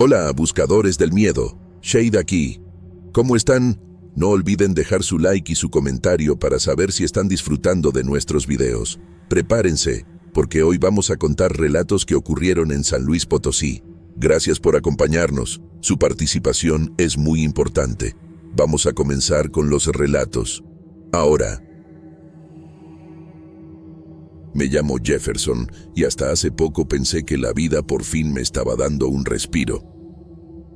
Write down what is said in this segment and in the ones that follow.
Hola, buscadores del miedo. Shade aquí. ¿Cómo están? No olviden dejar su like y su comentario para saber si están disfrutando de nuestros videos. Prepárense, porque hoy vamos a contar relatos que ocurrieron en San Luis Potosí. Gracias por acompañarnos. Su participación es muy importante. Vamos a comenzar con los relatos. Ahora. Me llamo Jefferson y hasta hace poco pensé que la vida por fin me estaba dando un respiro.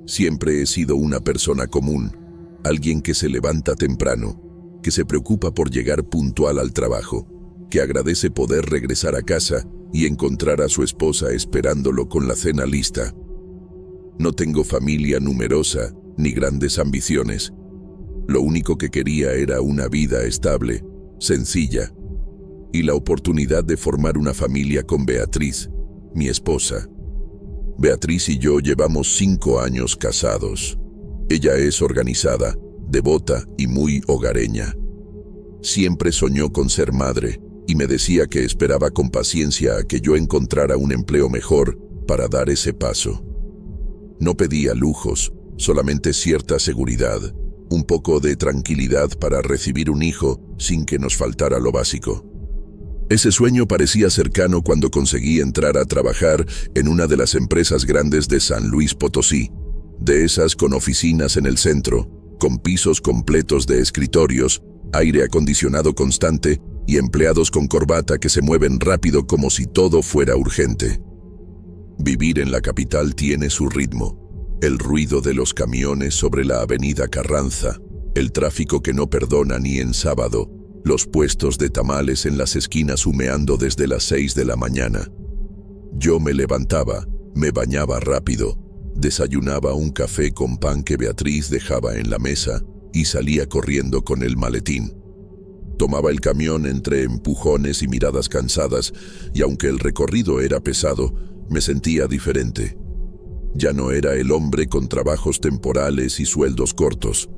Siempre he sido una persona común, alguien que se levanta temprano, que se preocupa por llegar puntual al trabajo, que agradece poder regresar a casa y encontrar a su esposa esperándolo con la cena lista. No tengo familia numerosa ni grandes ambiciones. Lo único que quería era una vida estable, sencilla, y la oportunidad de formar una familia con Beatriz, mi esposa. Beatriz y yo llevamos 5 años casados. Ella es organizada, devota y muy hogareña. Siempre soñó con ser madre y me decía que esperaba con paciencia a que yo encontrara un empleo mejor para dar ese paso. No pedía lujos, solamente cierta seguridad, un poco de tranquilidad para recibir un hijo sin que nos faltara lo básico. Ese sueño parecía cercano cuando conseguí entrar a trabajar en una de las empresas grandes de San Luis Potosí, de esas con oficinas en el centro, con pisos completos de escritorios, aire acondicionado constante y empleados con corbata que se mueven rápido como si todo fuera urgente. Vivir en la capital tiene su ritmo, el ruido de los camiones sobre la avenida Carranza, el tráfico que no perdona ni en sábado, los puestos de tamales en las esquinas humeando desde las 6 de la mañana. Yo me levantaba, me bañaba rápido, desayunaba un café con pan que Beatriz dejaba en la mesa y salía corriendo con el maletín. Tomaba el camión entre empujones y miradas cansadas, y aunque el recorrido era pesado, me sentía diferente. Ya no era el hombre con trabajos temporales y sueldos cortos.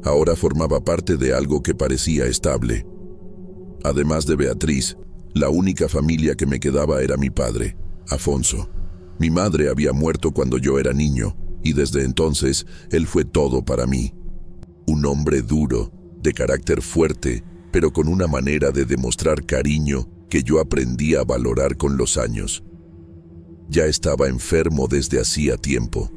Ahora formaba parte de algo que parecía estable. Además de Beatriz, la única familia que me quedaba era mi padre, Afonso. Mi madre había muerto cuando yo era niño, y desde entonces él fue todo para mí. Un hombre duro, de carácter fuerte, pero con una manera de demostrar cariño que yo aprendí a valorar con los años. Ya estaba enfermo desde hacía tiempo.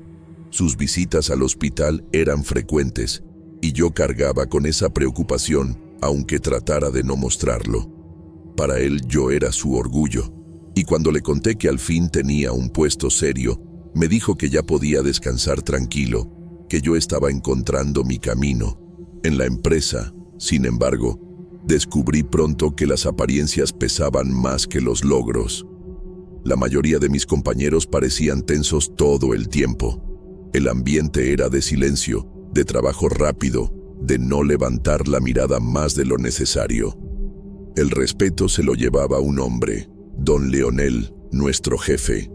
Sus visitas al hospital eran frecuentes, y yo cargaba con esa preocupación, aunque tratara de no mostrarlo. Para él yo era su orgullo, y cuando le conté que al fin tenía un puesto serio, me dijo que ya podía descansar tranquilo, que yo estaba encontrando mi camino. En la empresa, sin embargo, descubrí pronto que las apariencias pesaban más que los logros. La mayoría de mis compañeros parecían tensos todo el tiempo. El ambiente era de silencio, de trabajo rápido, de no levantar la mirada más de lo necesario. El respeto se lo llevaba un hombre, don Leonel, nuestro jefe.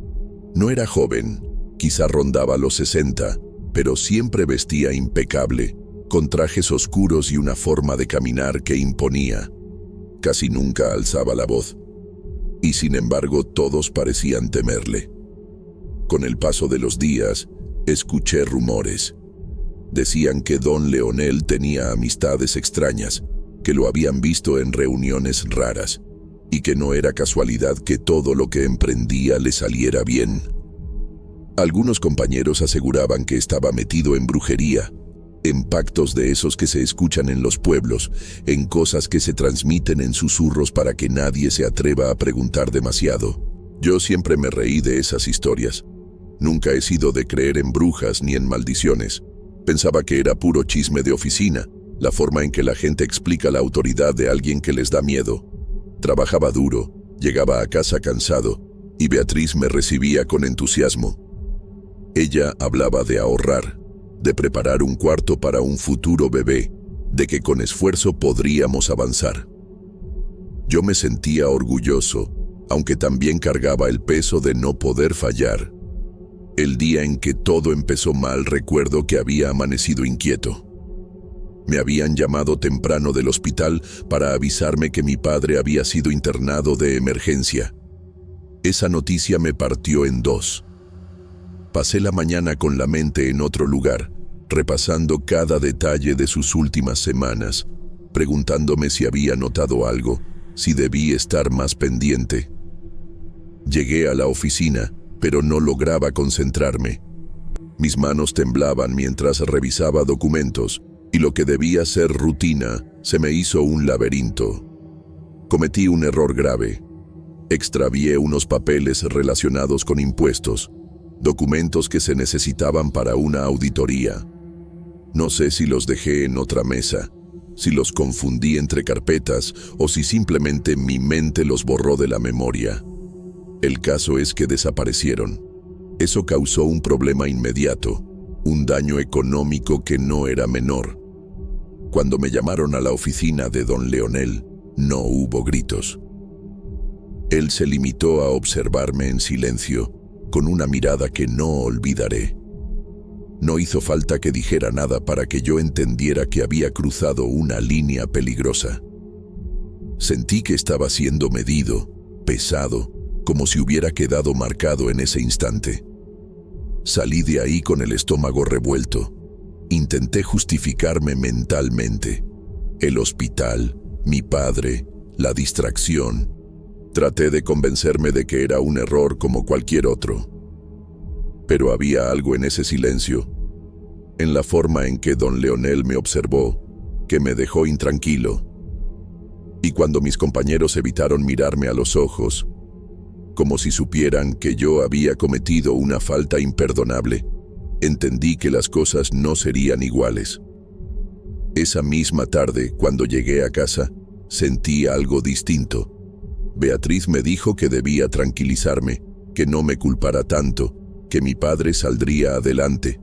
No era joven, quizá rondaba los 60, pero siempre vestía impecable, con trajes oscuros y una forma de caminar que imponía. Casi nunca alzaba la voz, y sin embargo todos parecían temerle. Con el paso de los días, escuché rumores. Decían que don Leonel tenía amistades extrañas, que lo habían visto en reuniones raras, y que no era casualidad que todo lo que emprendía le saliera bien. Algunos compañeros aseguraban que estaba metido en brujería, en pactos de esos que se escuchan en los pueblos, en cosas que se transmiten en susurros para que nadie se atreva a preguntar demasiado. Yo siempre me reí de esas historias. Nunca he sido de creer en brujas ni en maldiciones. Pensaba que era puro chisme de oficina, la forma en que la gente explica la autoridad de alguien que les da miedo. Trabajaba duro, llegaba a casa cansado, y Beatriz me recibía con entusiasmo. Ella hablaba de ahorrar, de preparar un cuarto para un futuro bebé, de que con esfuerzo podríamos avanzar. Yo me sentía orgulloso, aunque también cargaba el peso de no poder fallar. El día en que todo empezó mal recuerdo que había amanecido inquieto. Me habían llamado temprano del hospital para avisarme que mi padre había sido internado de emergencia. Esa noticia me partió en dos. Pasé la mañana con la mente en otro lugar, repasando cada detalle de sus últimas semanas, preguntándome si había notado algo, si debí estar más pendiente. Llegué a la oficina, pero no lograba concentrarme. Mis manos temblaban mientras revisaba documentos, y lo que debía ser rutina se me hizo un laberinto. Cometí un error grave. Extravié unos papeles relacionados con impuestos, documentos que se necesitaban para una auditoría. No sé si los dejé en otra mesa, si los confundí entre carpetas o si simplemente mi mente los borró de la memoria. El caso es que desaparecieron. Eso causó un problema inmediato, un daño económico que no era menor. Cuando me llamaron a la oficina de don Leonel, no hubo gritos. Él se limitó a observarme en silencio, con una mirada que no olvidaré. No hizo falta que dijera nada para que yo entendiera que había cruzado una línea peligrosa. Sentí que estaba siendo medido, pesado, como si hubiera quedado marcado en ese instante. Salí de ahí con el estómago revuelto. Intenté justificarme mentalmente. El hospital, mi padre, la distracción. Traté de convencerme de que era un error como cualquier otro. Pero había algo en ese silencio, en la forma en que don Leonel me observó, que me dejó intranquilo. Y cuando mis compañeros evitaron mirarme a los ojos, como si supieran que yo había cometido una falta imperdonable, entendí que las cosas no serían iguales. Esa misma tarde, cuando llegué a casa, sentí algo distinto. Beatriz me dijo que debía tranquilizarme, que no me culpara tanto, que mi padre saldría adelante.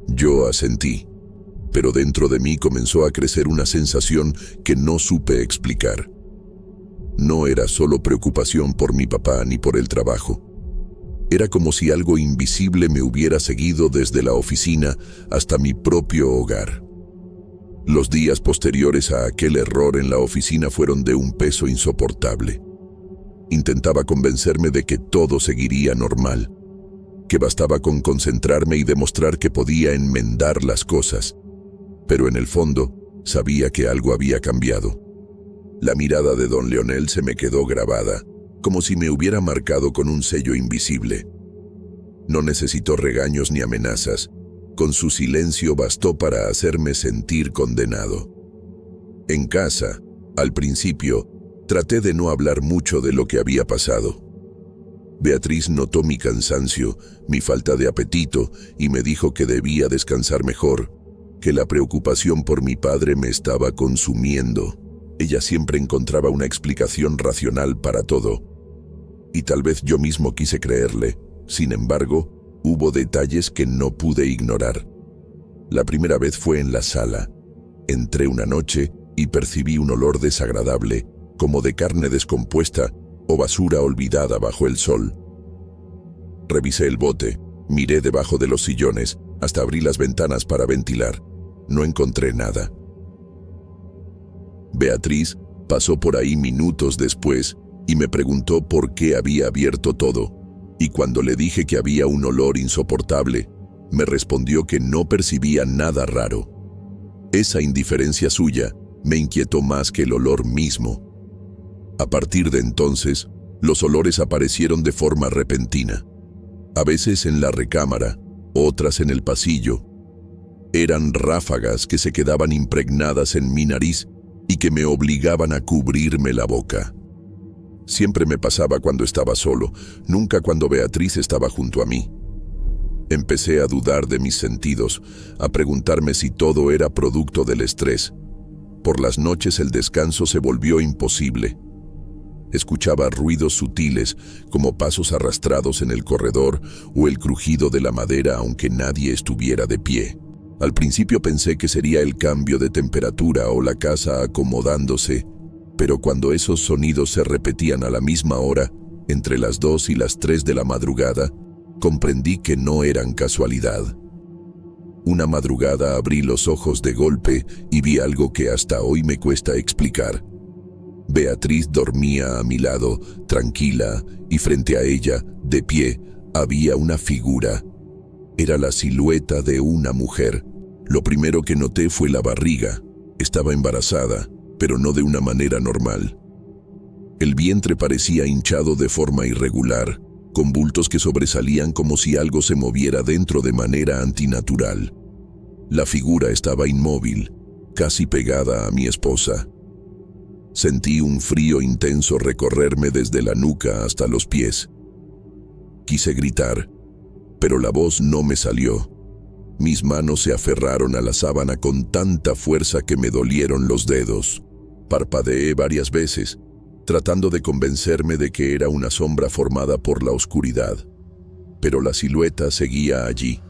Yo asentí, pero dentro de mí comenzó a crecer una sensación que no supe explicar. No era solo preocupación por mi papá ni por el trabajo. Era como si algo invisible me hubiera seguido desde la oficina hasta mi propio hogar. Los días posteriores a aquel error en la oficina fueron de un peso insoportable. Intentaba convencerme de que todo seguiría normal, que bastaba con concentrarme y demostrar que podía enmendar las cosas. Pero en el fondo, sabía que algo había cambiado. La mirada de don Leonel se me quedó grabada, como si me hubiera marcado con un sello invisible. No necesitó regaños ni amenazas. Con su silencio bastó para hacerme sentir condenado. En casa, al principio, traté de no hablar mucho de lo que había pasado. Beatriz notó mi cansancio, mi falta de apetito, y me dijo que debía descansar mejor, que la preocupación por mi padre me estaba consumiendo. Ella siempre encontraba una explicación racional para todo, y tal vez yo mismo quise creerle. Sin embargo, hubo detalles que no pude ignorar. La primera vez fue en la sala. Entré una noche y percibí un olor desagradable, como de carne descompuesta o basura olvidada bajo el sol. Revisé el bote, miré debajo de los sillones, hasta abrí las ventanas para ventilar. No encontré nada. Beatriz pasó por ahí minutos después y me preguntó por qué había abierto todo, y cuando le dije que había un olor insoportable, me respondió que no percibía nada raro. Esa indiferencia suya me inquietó más que el olor mismo. A partir de entonces, los olores aparecieron de forma repentina. A veces en la recámara, otras en el pasillo. Eran ráfagas que se quedaban impregnadas en mi nariz y que me obligaban a cubrirme la boca. Siempre me pasaba cuando estaba solo, nunca cuando Beatriz estaba junto a mí. Empecé a dudar de mis sentidos, a preguntarme si todo era producto del estrés. Por las noches el descanso se volvió imposible. Escuchaba ruidos sutiles, como pasos arrastrados en el corredor o el crujido de la madera aunque nadie estuviera de pie. Al principio pensé que sería el cambio de temperatura o la casa acomodándose, pero cuando esos sonidos se repetían a la misma hora, entre las 2 y las 3 de la madrugada, comprendí que no eran casualidad. Una madrugada abrí los ojos de golpe y vi algo que hasta hoy me cuesta explicar. Beatriz dormía a mi lado, tranquila, y frente a ella, de pie, había una figura. Era la silueta de una mujer. Lo primero que noté fue la barriga. Estaba embarazada, pero no de una manera normal. El vientre parecía hinchado de forma irregular, con bultos que sobresalían como si algo se moviera dentro de manera antinatural. La figura estaba inmóvil, casi pegada a mi esposa. Sentí un frío intenso recorrerme desde la nuca hasta los pies. Quise gritar, pero la voz no me salió. Mis manos se aferraron a la sábana con tanta fuerza que me dolieron los dedos. Parpadeé varias veces, tratando de convencerme de que era una sombra formada por la oscuridad. Pero la silueta seguía allí.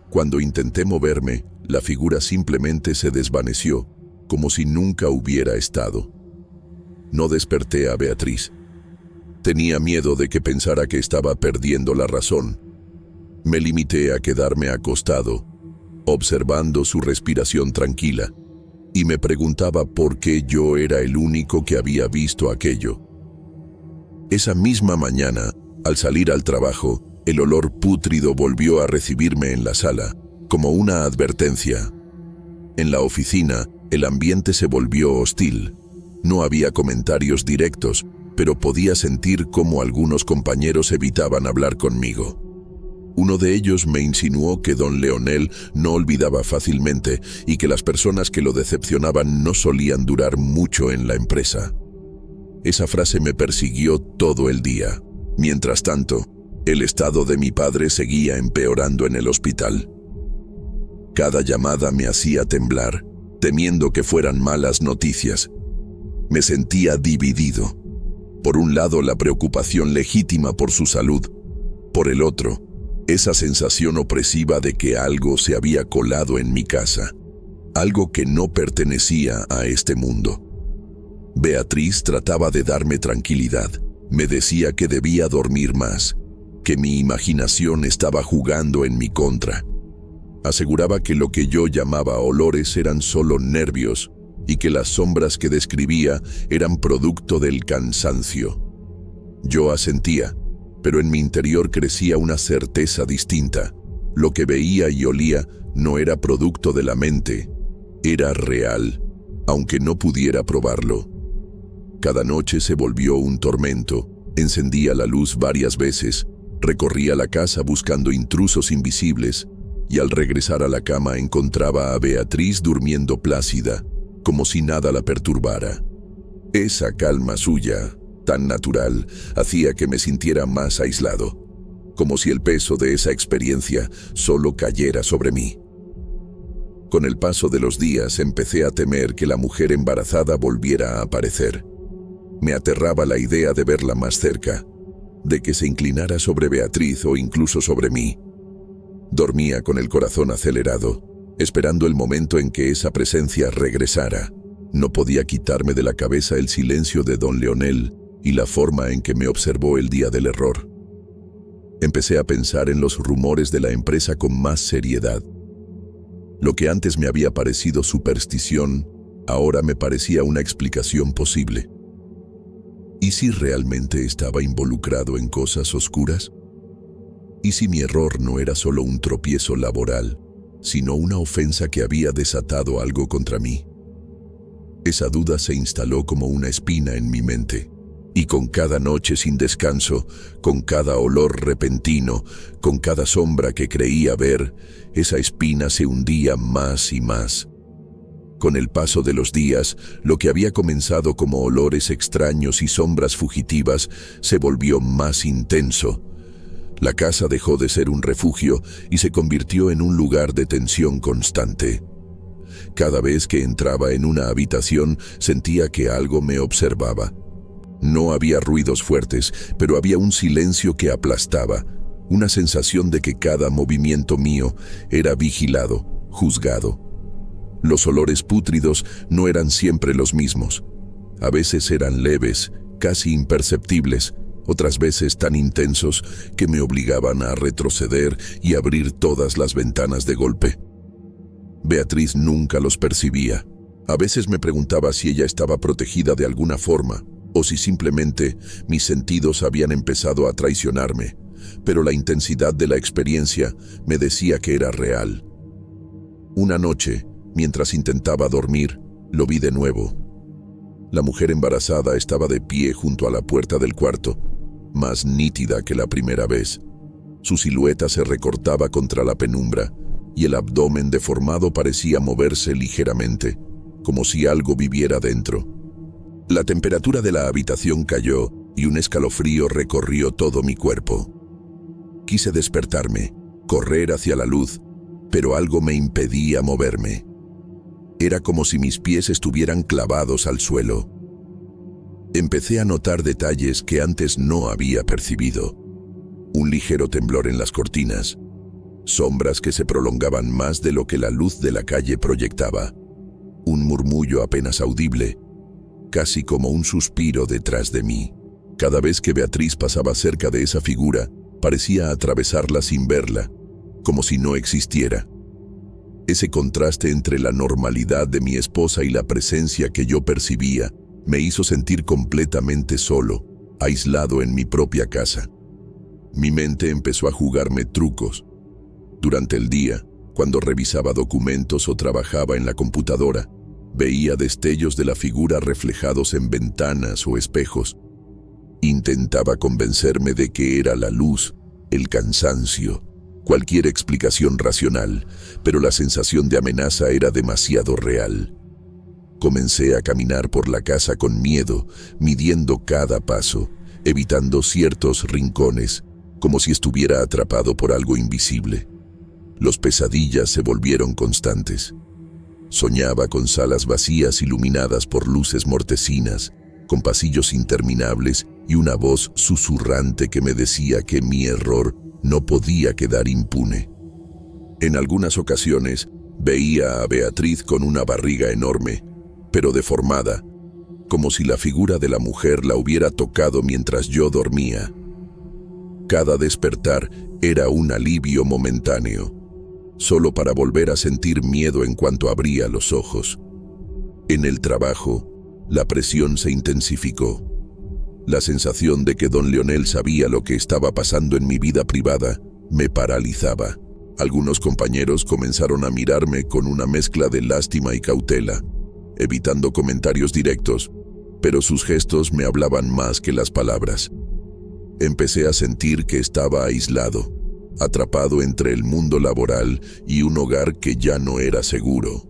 Cuando intenté moverme, la figura simplemente se desvaneció, como si nunca hubiera estado. No desperté a Beatriz. Tenía miedo de que pensara que estaba perdiendo la razón. Me limité a quedarme acostado, observando su respiración tranquila, y me preguntaba por qué yo era el único que había visto aquello. Esa misma mañana, al salir al trabajo, el olor pútrido volvió a recibirme en la sala, como una advertencia. En la oficina, el ambiente se volvió hostil. No había comentarios directos, pero podía sentir cómo algunos compañeros evitaban hablar conmigo. Uno de ellos me insinuó que don Leonel no olvidaba fácilmente y que las personas que lo decepcionaban no solían durar mucho en la empresa. Esa frase me persiguió todo el día. Mientras tanto, el estado de mi padre seguía empeorando en el hospital. Cada llamada me hacía temblar, temiendo que fueran malas noticias. Me sentía dividido. Por un lado, la preocupación legítima por su salud. Por el otro, esa sensación opresiva de que algo se había colado en mi casa. Algo que no pertenecía a este mundo. Beatriz trataba de darme tranquilidad. Me decía que debía dormir más, que mi imaginación estaba jugando en mi contra. Aseguraba que lo que yo llamaba olores eran solo nervios y que las sombras que describía eran producto del cansancio. Yo asentía, pero en mi interior crecía una certeza distinta. Lo que veía y olía no era producto de la mente, era real, aunque no pudiera probarlo. Cada noche se volvió un tormento. Encendía la luz varias veces, recorría la casa buscando intrusos invisibles, y al regresar a la cama encontraba a Beatriz durmiendo plácida, como si nada la perturbara. Esa calma suya, tan natural, hacía que me sintiera más aislado, como si el peso de esa experiencia solo cayera sobre mí. Con el paso de los días empecé a temer que la mujer embarazada volviera a aparecer. Me aterraba la idea de verla más cerca, de que se inclinara sobre Beatriz o incluso sobre mí. Dormía con el corazón acelerado, esperando el momento en que esa presencia regresara. No podía quitarme de la cabeza el silencio de don Leonel y la forma en que me observó el día del error. Empecé a pensar en los rumores de la empresa con más seriedad. Lo que antes me había parecido superstición, ahora me parecía una explicación posible. ¿Y si realmente estaba involucrado en cosas oscuras? ¿Y si mi error no era solo un tropiezo laboral, sino una ofensa que había desatado algo contra mí? Esa duda se instaló como una espina en mi mente, y con cada noche sin descanso, con cada olor repentino, con cada sombra que creía ver, esa espina se hundía más y más. Con el paso de los días, lo que había comenzado como olores extraños y sombras fugitivas se volvió más intenso. La casa dejó de ser un refugio y se convirtió en un lugar de tensión constante. Cada vez que entraba en una habitación, sentía que algo me observaba. No había ruidos fuertes, pero había un silencio que aplastaba, una sensación de que cada movimiento mío era vigilado, juzgado. Los olores pútridos no eran siempre los mismos. A veces eran leves, casi imperceptibles, otras veces tan intensos que me obligaban a retroceder y abrir todas las ventanas de golpe. Beatriz nunca los percibía. A veces me preguntaba si ella estaba protegida de alguna forma, o si simplemente mis sentidos habían empezado a traicionarme, pero la intensidad de la experiencia me decía que era real. Una noche, mientras intentaba dormir, lo vi de nuevo. La mujer embarazada estaba de pie junto a la puerta del cuarto, más nítida que la primera vez. Su silueta se recortaba contra la penumbra y el abdomen deformado parecía moverse ligeramente, como si algo viviera dentro. La temperatura de la habitación cayó y un escalofrío recorrió todo mi cuerpo. Quise despertarme, correr hacia la luz, pero algo me impedía moverme. Era como si mis pies estuvieran clavados al suelo. Empecé a notar detalles que antes no había percibido. Un ligero temblor en las cortinas, sombras que se prolongaban más de lo que la luz de la calle proyectaba, un murmullo apenas audible, casi como un suspiro detrás de mí. Cada vez que Beatriz pasaba cerca de esa figura, parecía atravesarla sin verla, como si no existiera. Ese contraste entre la normalidad de mi esposa y la presencia que yo percibía me hizo sentir completamente solo, aislado en mi propia casa. Mi mente empezó a jugarme trucos. Durante el día, cuando revisaba documentos o trabajaba en la computadora, veía destellos de la figura reflejados en ventanas o espejos. Intentaba convencerme de que era la luz, el cansancio, cualquier explicación racional, pero la sensación de amenaza era demasiado real. Comencé a caminar por la casa con miedo, midiendo cada paso, evitando ciertos rincones, como si estuviera atrapado por algo invisible. Las pesadillas se volvieron constantes. Soñaba con salas vacías iluminadas por luces mortecinas, con pasillos interminables y una voz susurrante que me decía que mi error no podía quedar impune. En algunas ocasiones veía a Beatriz con una barriga enorme, pero deformada, como si la figura de la mujer la hubiera tocado mientras yo dormía. Cada despertar era un alivio momentáneo, solo para volver a sentir miedo en cuanto abría los ojos. En el trabajo, la presión se intensificó. La sensación de que don Leonel sabía lo que estaba pasando en mi vida privada me paralizaba. Algunos compañeros comenzaron a mirarme con una mezcla de lástima y cautela, evitando comentarios directos, pero sus gestos me hablaban más que las palabras. Empecé a sentir que estaba aislado, atrapado entre el mundo laboral y un hogar que ya no era seguro.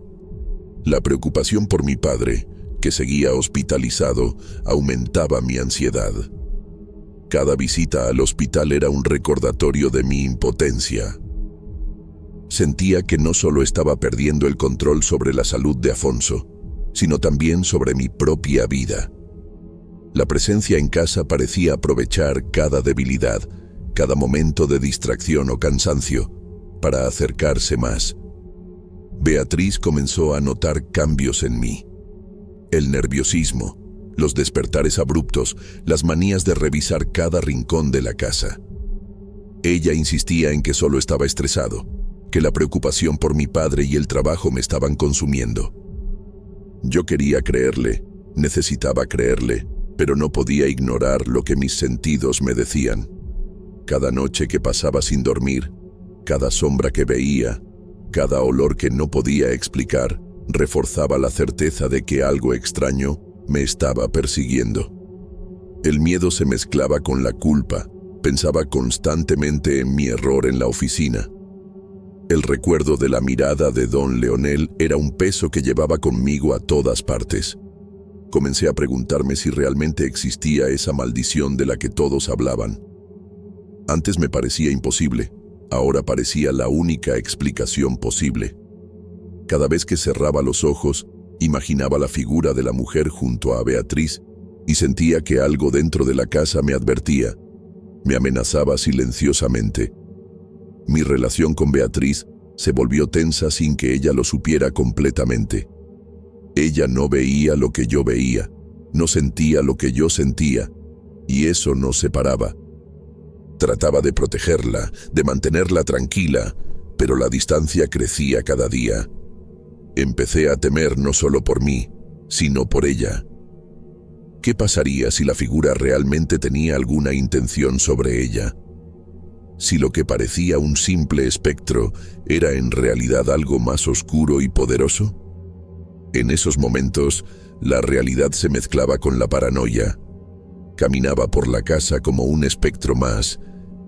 La preocupación por mi padre, que seguía hospitalizado, aumentaba mi ansiedad. Cada visita al hospital era un recordatorio de mi impotencia. Sentía que no solo estaba perdiendo el control sobre la salud de Afonso, sino también sobre mi propia vida. La presencia en casa parecía aprovechar cada debilidad, cada momento de distracción o cansancio, para acercarse más. Beatriz comenzó a notar cambios en mí. El nerviosismo, los despertares abruptos, las manías de revisar cada rincón de la casa. Ella insistía en que solo estaba estresado, que la preocupación por mi padre y el trabajo me estaban consumiendo. Yo quería creerle, necesitaba creerle, pero no podía ignorar lo que mis sentidos me decían. Cada noche que pasaba sin dormir, cada sombra que veía, cada olor que no podía explicar, reforzaba la certeza de que algo extraño me estaba persiguiendo. El miedo se mezclaba con la culpa, pensaba constantemente en mi error en la oficina. El recuerdo de la mirada de don Leonel era un peso que llevaba conmigo a todas partes. Comencé a preguntarme si realmente existía esa maldición de la que todos hablaban. Antes me parecía imposible, ahora parecía la única explicación posible. Cada vez que cerraba los ojos, imaginaba la figura de la mujer junto a Beatriz y sentía que algo dentro de la casa me advertía, me amenazaba silenciosamente. Mi relación con Beatriz se volvió tensa sin que ella lo supiera completamente. Ella no veía lo que yo veía, no sentía lo que yo sentía, y eso nos separaba. Trataba de protegerla, de mantenerla tranquila, pero la distancia crecía cada día. Empecé a temer no solo por mí, sino por ella. ¿Qué pasaría si la figura realmente tenía alguna intención sobre ella? si lo que parecía un simple espectro era en realidad algo más oscuro y poderoso? En esos momentos, la realidad se mezclaba con la paranoia. Caminaba por la casa como un espectro más,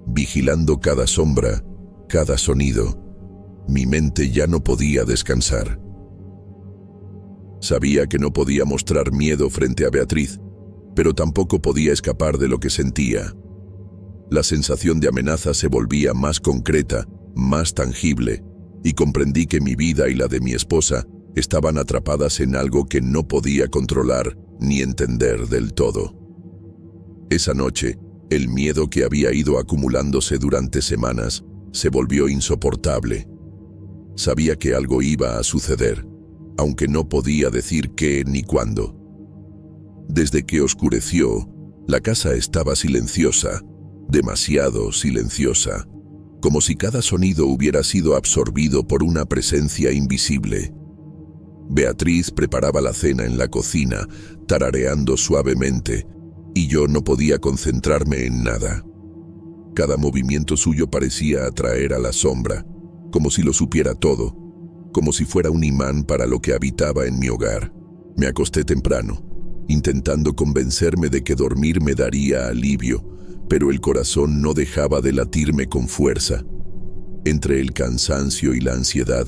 vigilando cada sombra, cada sonido. Mi mente ya no podía descansar. Sabía que no podía mostrar miedo frente a Beatriz, pero tampoco podía escapar de lo que sentía. La sensación de amenaza se volvía más concreta, más tangible, y comprendí que mi vida y la de mi esposa estaban atrapadas en algo que no podía controlar ni entender del todo. Esa noche, el miedo que había ido acumulándose durante semanas se volvió insoportable. Sabía que algo iba a suceder, aunque no podía decir qué ni cuándo. Desde que oscureció, la casa estaba silenciosa, demasiado silenciosa, como si cada sonido hubiera sido absorbido por una presencia invisible. Beatriz preparaba la cena en la cocina, tarareando suavemente, y yo no podía concentrarme en nada. Cada movimiento suyo parecía atraer a la sombra, como si lo supiera todo, como si fuera un imán para lo que habitaba en mi hogar. Me acosté temprano, intentando convencerme de que dormir me daría alivio, pero el corazón no dejaba de latirme con fuerza. Entre el cansancio y la ansiedad,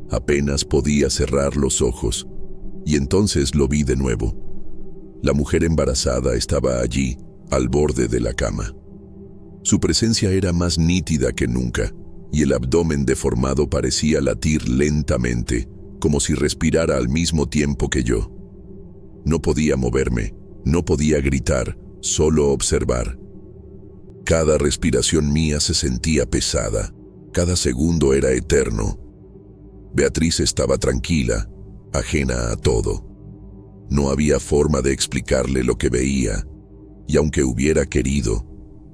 apenas podía cerrar los ojos, y entonces lo vi de nuevo. La mujer embarazada estaba allí, al borde de la cama. Su presencia era más nítida que nunca, y el abdomen deformado parecía latir lentamente, como si respirara al mismo tiempo que yo. No podía moverme, no podía gritar, solo observar. Cada respiración mía se sentía pesada, cada segundo era eterno. Beatriz estaba tranquila, ajena a todo. No había forma de explicarle lo que veía, y aunque hubiera querido,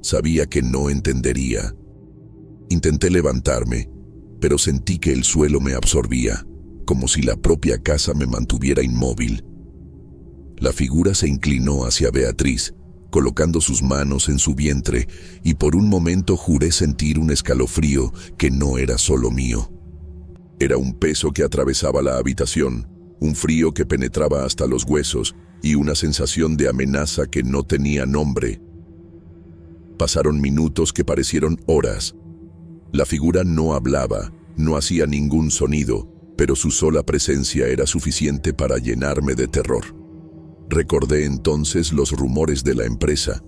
sabía que no entendería. Intenté levantarme, pero sentí que el suelo me absorbía, como si la propia casa me mantuviera inmóvil. La figura se inclinó hacia Beatriz, colocando sus manos en su vientre, y por un momento juré sentir un escalofrío que no era solo mío. Era un peso que atravesaba la habitación, un frío que penetraba hasta los huesos y una sensación de amenaza que no tenía nombre. Pasaron minutos que parecieron horas. La figura no hablaba, no hacía ningún sonido, pero su sola presencia era suficiente para llenarme de terror. Recordé entonces los rumores de la empresa,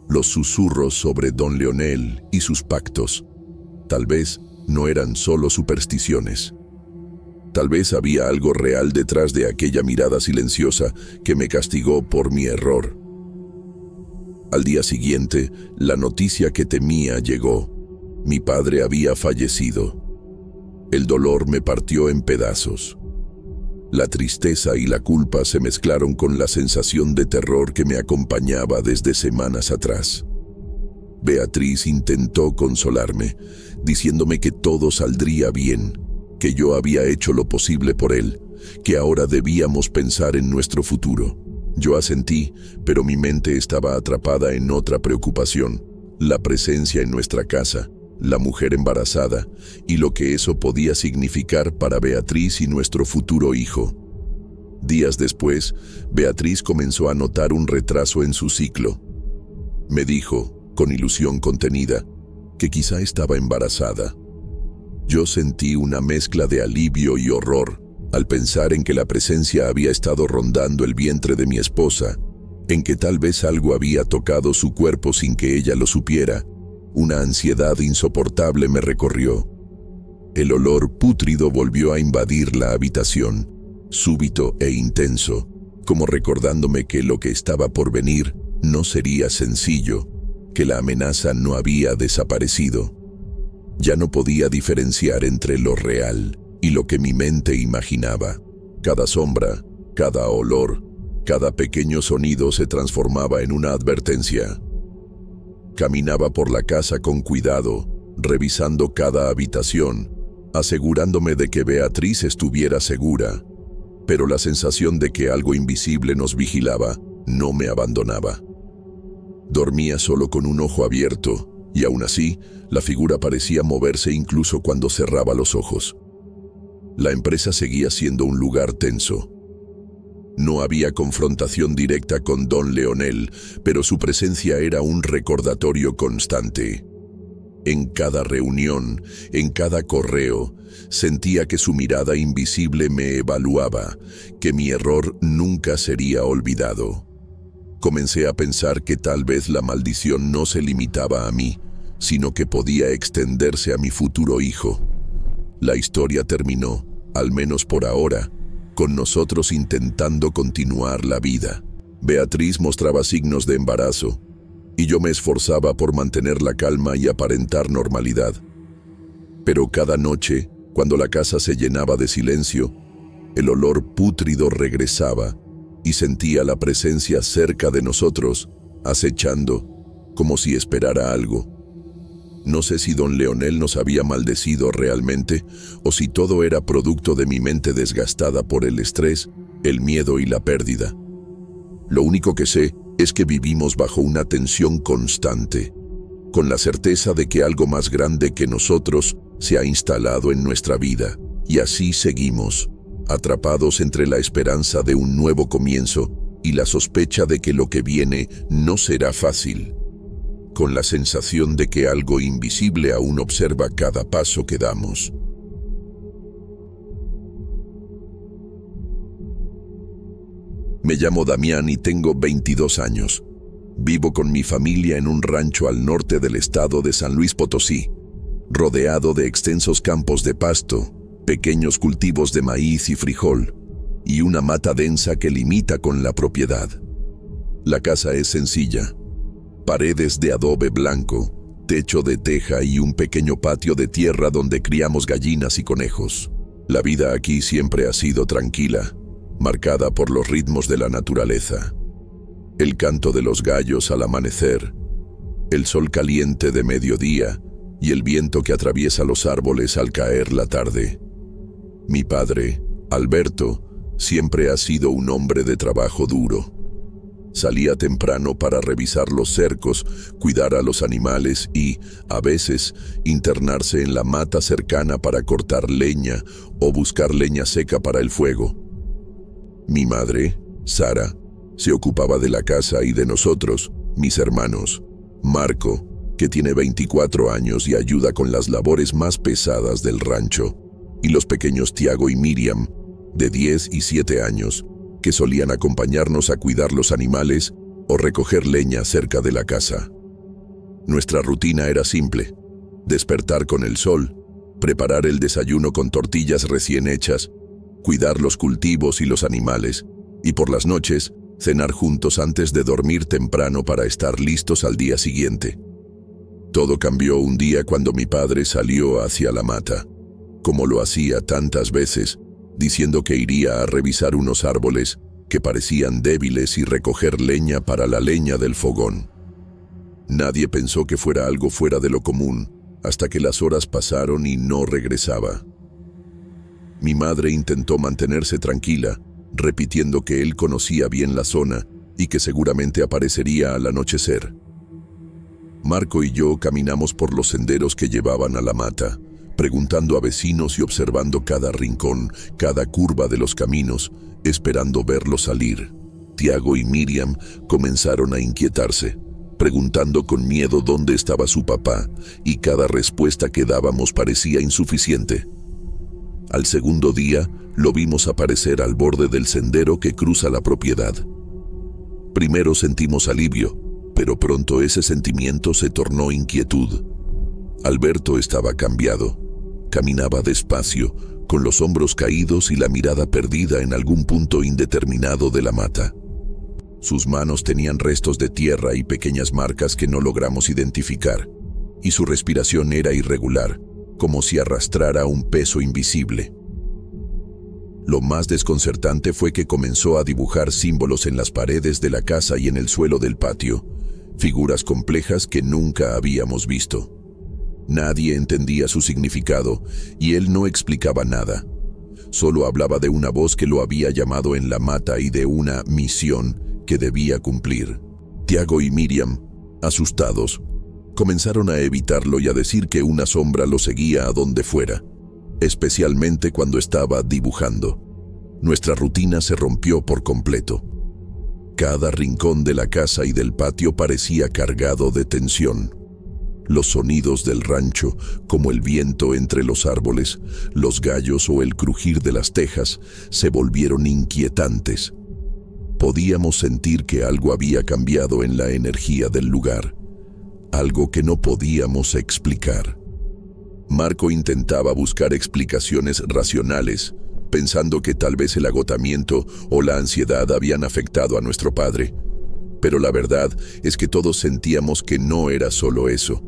los susurros sobre don Leonel y sus pactos. Tal vez no eran solo supersticiones. Tal vez había algo real detrás de aquella mirada silenciosa que me castigó por mi error. Al día siguiente, la noticia que temía llegó. Mi padre había fallecido. El dolor me partió en pedazos. La tristeza y la culpa se mezclaron con la sensación de terror que me acompañaba desde semanas atrás. Beatriz intentó consolarme, diciéndome que todo saldría bien, que yo había hecho lo posible por él, que ahora debíamos pensar en nuestro futuro. Yo asentí, pero mi mente estaba atrapada en otra preocupación, la presencia en nuestra casa, la mujer embarazada, y lo que eso podía significar para Beatriz y nuestro futuro hijo. Días después, Beatriz comenzó a notar un retraso en su ciclo. Me dijo, con ilusión contenida, que quizá estaba embarazada. Yo sentí una mezcla de alivio y horror al pensar en que la presencia había estado rondando el vientre de mi esposa, en que tal vez algo había tocado su cuerpo sin que ella lo supiera. Una ansiedad insoportable me recorrió. El olor pútrido volvió a invadir la habitación, súbito e intenso, como recordándome que lo que estaba por venir no sería sencillo, que la amenaza no había desaparecido. Ya no podía diferenciar entre lo real y lo que mi mente imaginaba. Cada sombra, cada olor, cada pequeño sonido se transformaba en una advertencia. Caminaba por la casa con cuidado, revisando cada habitación, asegurándome de que Beatriz estuviera segura, pero la sensación de que algo invisible nos vigilaba no me abandonaba. Dormía solo con un ojo abierto, Y aún así, la figura parecía moverse incluso cuando cerraba los ojos. La empresa seguía siendo un lugar tenso. No había confrontación directa con don Leonel, pero su presencia era un recordatorio constante. En cada reunión, en cada correo, sentía que su mirada invisible me evaluaba, que mi error nunca sería olvidado. Comencé a pensar que tal vez la maldición no se limitaba a mí, sino que podía extenderse a mi futuro hijo. La historia terminó, al menos por ahora, con nosotros intentando continuar la vida. Beatriz mostraba signos de embarazo, y yo me esforzaba por mantener la calma y aparentar normalidad. Pero cada noche, cuando la casa se llenaba de silencio, el olor pútrido regresaba y sentía la presencia cerca de nosotros, acechando, como si esperara algo. No sé si don Leonel nos había maldecido realmente o si todo era producto de mi mente desgastada por el estrés, el miedo y la pérdida. Lo único que sé es que vivimos bajo una tensión constante, con la certeza de que algo más grande que nosotros se ha instalado en nuestra vida, y así seguimos, atrapados entre la esperanza de un nuevo comienzo y la sospecha de que lo que viene no será fácil, con la sensación de que algo invisible aún observa cada paso que damos. Me llamo Damián y tengo 22 años. Vivo con mi familia en un rancho al norte del estado de San Luis Potosí, rodeado de extensos campos de pasto, pequeños cultivos de maíz y frijol, y una mata densa que limita con la propiedad. La casa es sencilla: paredes de adobe blanco, techo de teja y un pequeño patio de tierra donde criamos gallinas y conejos. La vida aquí siempre ha sido tranquila, marcada por los ritmos de la naturaleza. El canto de los gallos al amanecer, el sol caliente de mediodía y el viento que atraviesa los árboles al caer la tarde. Mi padre, Alberto, siempre ha sido un hombre de trabajo duro. Salía temprano para revisar los cercos, cuidar a los animales y, a veces, internarse en la mata cercana para cortar leña o buscar leña seca para el fuego. Mi madre, Sara, se ocupaba de la casa y de nosotros, mis hermanos. Marco, que tiene 24 años y ayuda con las labores más pesadas del rancho, y los pequeños Tiago y Miriam, de 10 y 7 años, que solían acompañarnos a cuidar los animales o recoger leña cerca de la casa. Nuestra rutina era simple: despertar con el sol, preparar el desayuno con tortillas recién hechas, cuidar los cultivos y los animales, y por las noches, cenar juntos antes de dormir temprano para estar listos al día siguiente. Todo cambió un día cuando mi padre salió hacia la mata, como lo hacía tantas veces, diciendo que iría a revisar unos árboles que parecían débiles y recoger leña para la leña del fogón. Nadie pensó que fuera algo fuera de lo común, hasta que las horas pasaron y no regresaba. Mi madre intentó mantenerse tranquila, repitiendo que él conocía bien la zona y que seguramente aparecería al anochecer. Marco y yo caminamos por los senderos que llevaban a la mata, preguntando a vecinos y observando cada rincón, cada curva de los caminos, esperando verlo salir. Tiago y Miriam comenzaron a inquietarse, preguntando con miedo dónde estaba su papá, y cada respuesta que dábamos parecía insuficiente. Al segundo día, lo vimos aparecer al borde del sendero que cruza la propiedad. Primero sentimos alivio, pero pronto ese sentimiento se tornó inquietud. Alberto estaba cambiado. Caminaba despacio, con los hombros caídos y la mirada perdida en algún punto indeterminado de la mata. Sus manos tenían restos de tierra y pequeñas marcas que no logramos identificar, y su respiración era irregular, como si arrastrara un peso invisible. Lo más desconcertante fue que comenzó a dibujar símbolos en las paredes de la casa y en el suelo del patio, figuras complejas que nunca habíamos visto. Nadie entendía su significado y él no explicaba nada. Solo hablaba de una voz que lo había llamado en la mata y de una misión que debía cumplir. Tiago y Miriam, asustados, Comenzaron a evitarlo y a decir que una sombra lo seguía a donde fuera, especialmente cuando estaba dibujando. Nuestra rutina se rompió por completo. Cada rincón de la casa y del patio parecía cargado de tensión. Los sonidos del rancho, como el viento entre los árboles, los gallos o el crujir de las tejas, se volvieron inquietantes. Podíamos sentir que algo había cambiado en la energía del lugar, algo que no podíamos explicar. Marco intentaba buscar explicaciones racionales, pensando que tal vez el agotamiento o la ansiedad habían afectado a nuestro padre. Pero la verdad es que todos sentíamos que no era solo eso.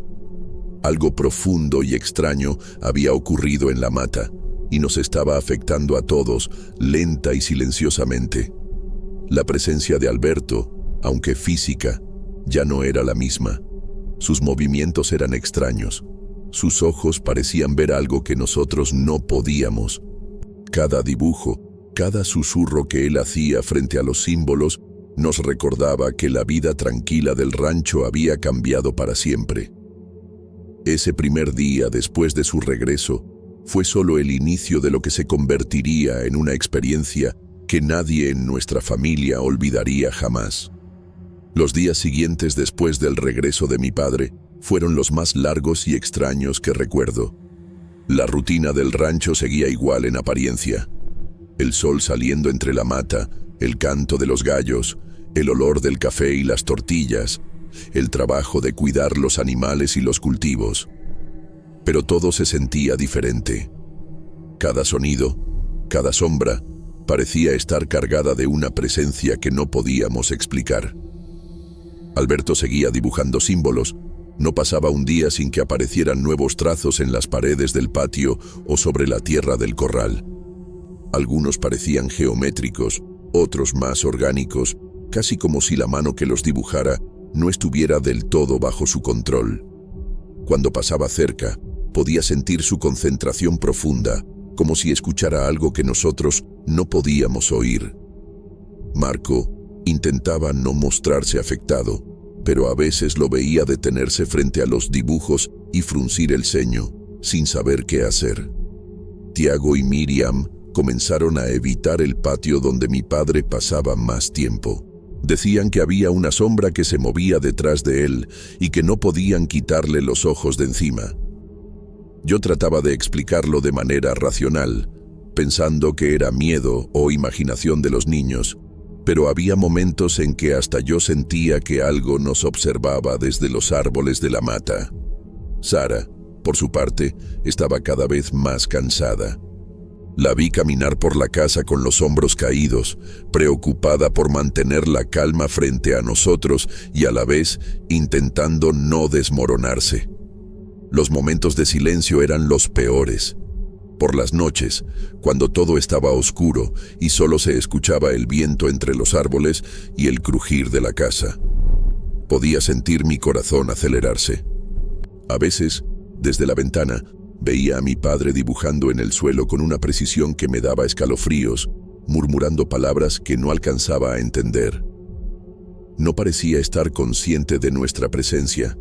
Algo profundo y extraño había ocurrido en la mata y nos estaba afectando a todos, lenta y silenciosamente. La presencia de Alberto, aunque física, ya no era la misma. Sus movimientos eran extraños. Sus ojos parecían ver algo que nosotros no podíamos. Cada dibujo, cada susurro que él hacía frente a los símbolos, nos recordaba que la vida tranquila del rancho había cambiado para siempre. Ese primer día después de su regreso fue solo el inicio de lo que se convertiría en una experiencia que nadie en nuestra familia olvidaría jamás. Los días siguientes después del regreso de mi padre fueron los más largos y extraños que recuerdo. La rutina del rancho seguía igual en apariencia. El sol saliendo entre la mata, el canto de los gallos, el olor del café y las tortillas, el trabajo de cuidar los animales y los cultivos. Pero todo se sentía diferente. Cada sonido, cada sombra, parecía estar cargada de una presencia que no podíamos explicar. Alberto seguía dibujando símbolos. No pasaba un día sin que aparecieran nuevos trazos en las paredes del patio o sobre la tierra del corral. Algunos parecían geométricos, otros más orgánicos, casi como si la mano que los dibujara no estuviera del todo bajo su control. Cuando pasaba cerca, podía sentir su concentración profunda, como si escuchara algo que nosotros no podíamos oír. Marco intentaba no mostrarse afectado, pero a veces lo veía detenerse frente a los dibujos y fruncir el ceño, sin saber qué hacer. Tiago y Miriam comenzaron a evitar el patio donde mi padre pasaba más tiempo. Decían que había una sombra que se movía detrás de él y que no podían quitarle los ojos de encima. Yo trataba de explicarlo de manera racional, pensando que era miedo o imaginación de los niños, pero había momentos en que hasta yo sentía que algo nos observaba desde los árboles de la mata. Sara, por su parte, estaba cada vez más cansada. La vi caminar por la casa con los hombros caídos, preocupada por mantener la calma frente a nosotros y a la vez intentando no desmoronarse. Los momentos de silencio eran los peores. Por las noches, cuando todo estaba oscuro y solo se escuchaba el viento entre los árboles y el crujir de la casa, podía sentir mi corazón acelerarse. A veces, desde la ventana, veía a mi padre dibujando en el suelo con una precisión que me daba escalofríos, murmurando palabras que no alcanzaba a entender. No parecía estar consciente de nuestra presencia.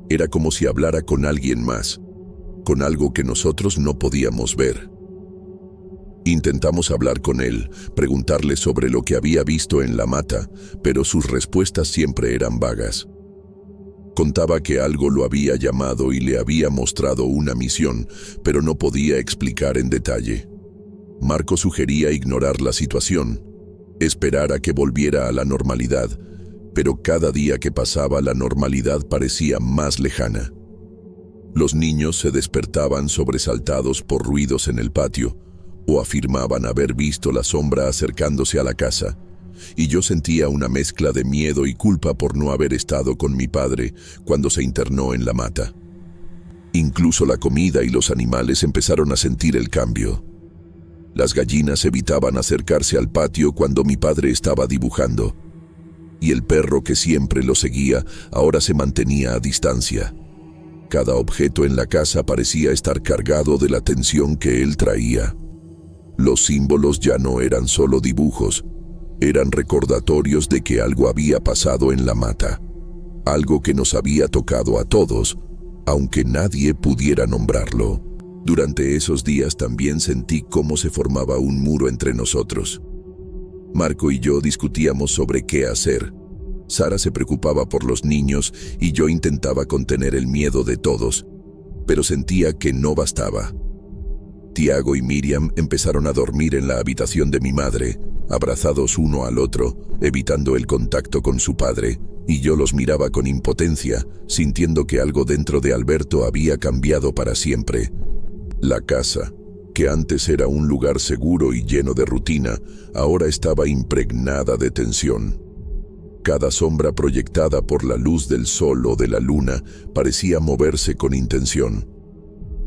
Era como si hablara con alguien más, con algo que nosotros no podíamos ver. Intentamos hablar con él, preguntarle sobre lo que había visto en la mata, pero sus respuestas siempre eran vagas. Contaba que algo lo había llamado y le había mostrado una misión, pero no podía explicar en detalle. Marco sugería ignorar la situación, esperar a que volviera a la normalidad, pero cada día que pasaba la normalidad parecía más lejana. Los niños se despertaban sobresaltados por ruidos en el patio, o afirmaban haber visto la sombra acercándose a la casa, y yo sentía una mezcla de miedo y culpa por no haber estado con mi padre cuando se internó en la mata. Incluso la comida y los animales empezaron a sentir el cambio. Las gallinas evitaban acercarse al patio cuando mi padre estaba dibujando, y el perro que siempre lo seguía ahora se mantenía a distancia. Cada objeto en la casa parecía estar cargado de la tensión que él traía. Los símbolos ya no eran solo dibujos, eran recordatorios de que algo había pasado en la mata. algo que nos había tocado a todos, aunque nadie pudiera nombrarlo. Durante esos días también sentí cómo se formaba un muro entre nosotros. Marco y yo discutíamos sobre qué hacer. Sara se preocupaba por los niños y yo intentaba contener el miedo de todos, pero sentía que no bastaba. Tiago y Miriam empezaron a dormir en la habitación de mi madre, abrazados uno al otro, evitando el contacto con su padre, y yo los miraba con impotencia, sintiendo que algo dentro de Alberto había cambiado para siempre. La casa, que antes era un lugar seguro y lleno de rutina, ahora estaba impregnada de tensión. Cada sombra proyectada por la luz del sol o de la luna parecía moverse con intención.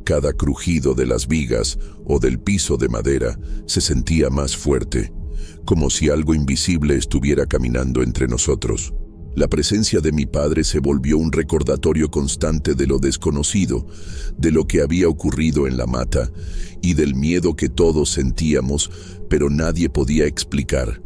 Cada crujido de las vigas o del piso de madera se sentía más fuerte, como si algo invisible estuviera caminando entre nosotros. La presencia de mi padre se volvió un recordatorio constante de lo desconocido, de lo que había ocurrido en la mata y del miedo que todos sentíamos, pero nadie podía explicar.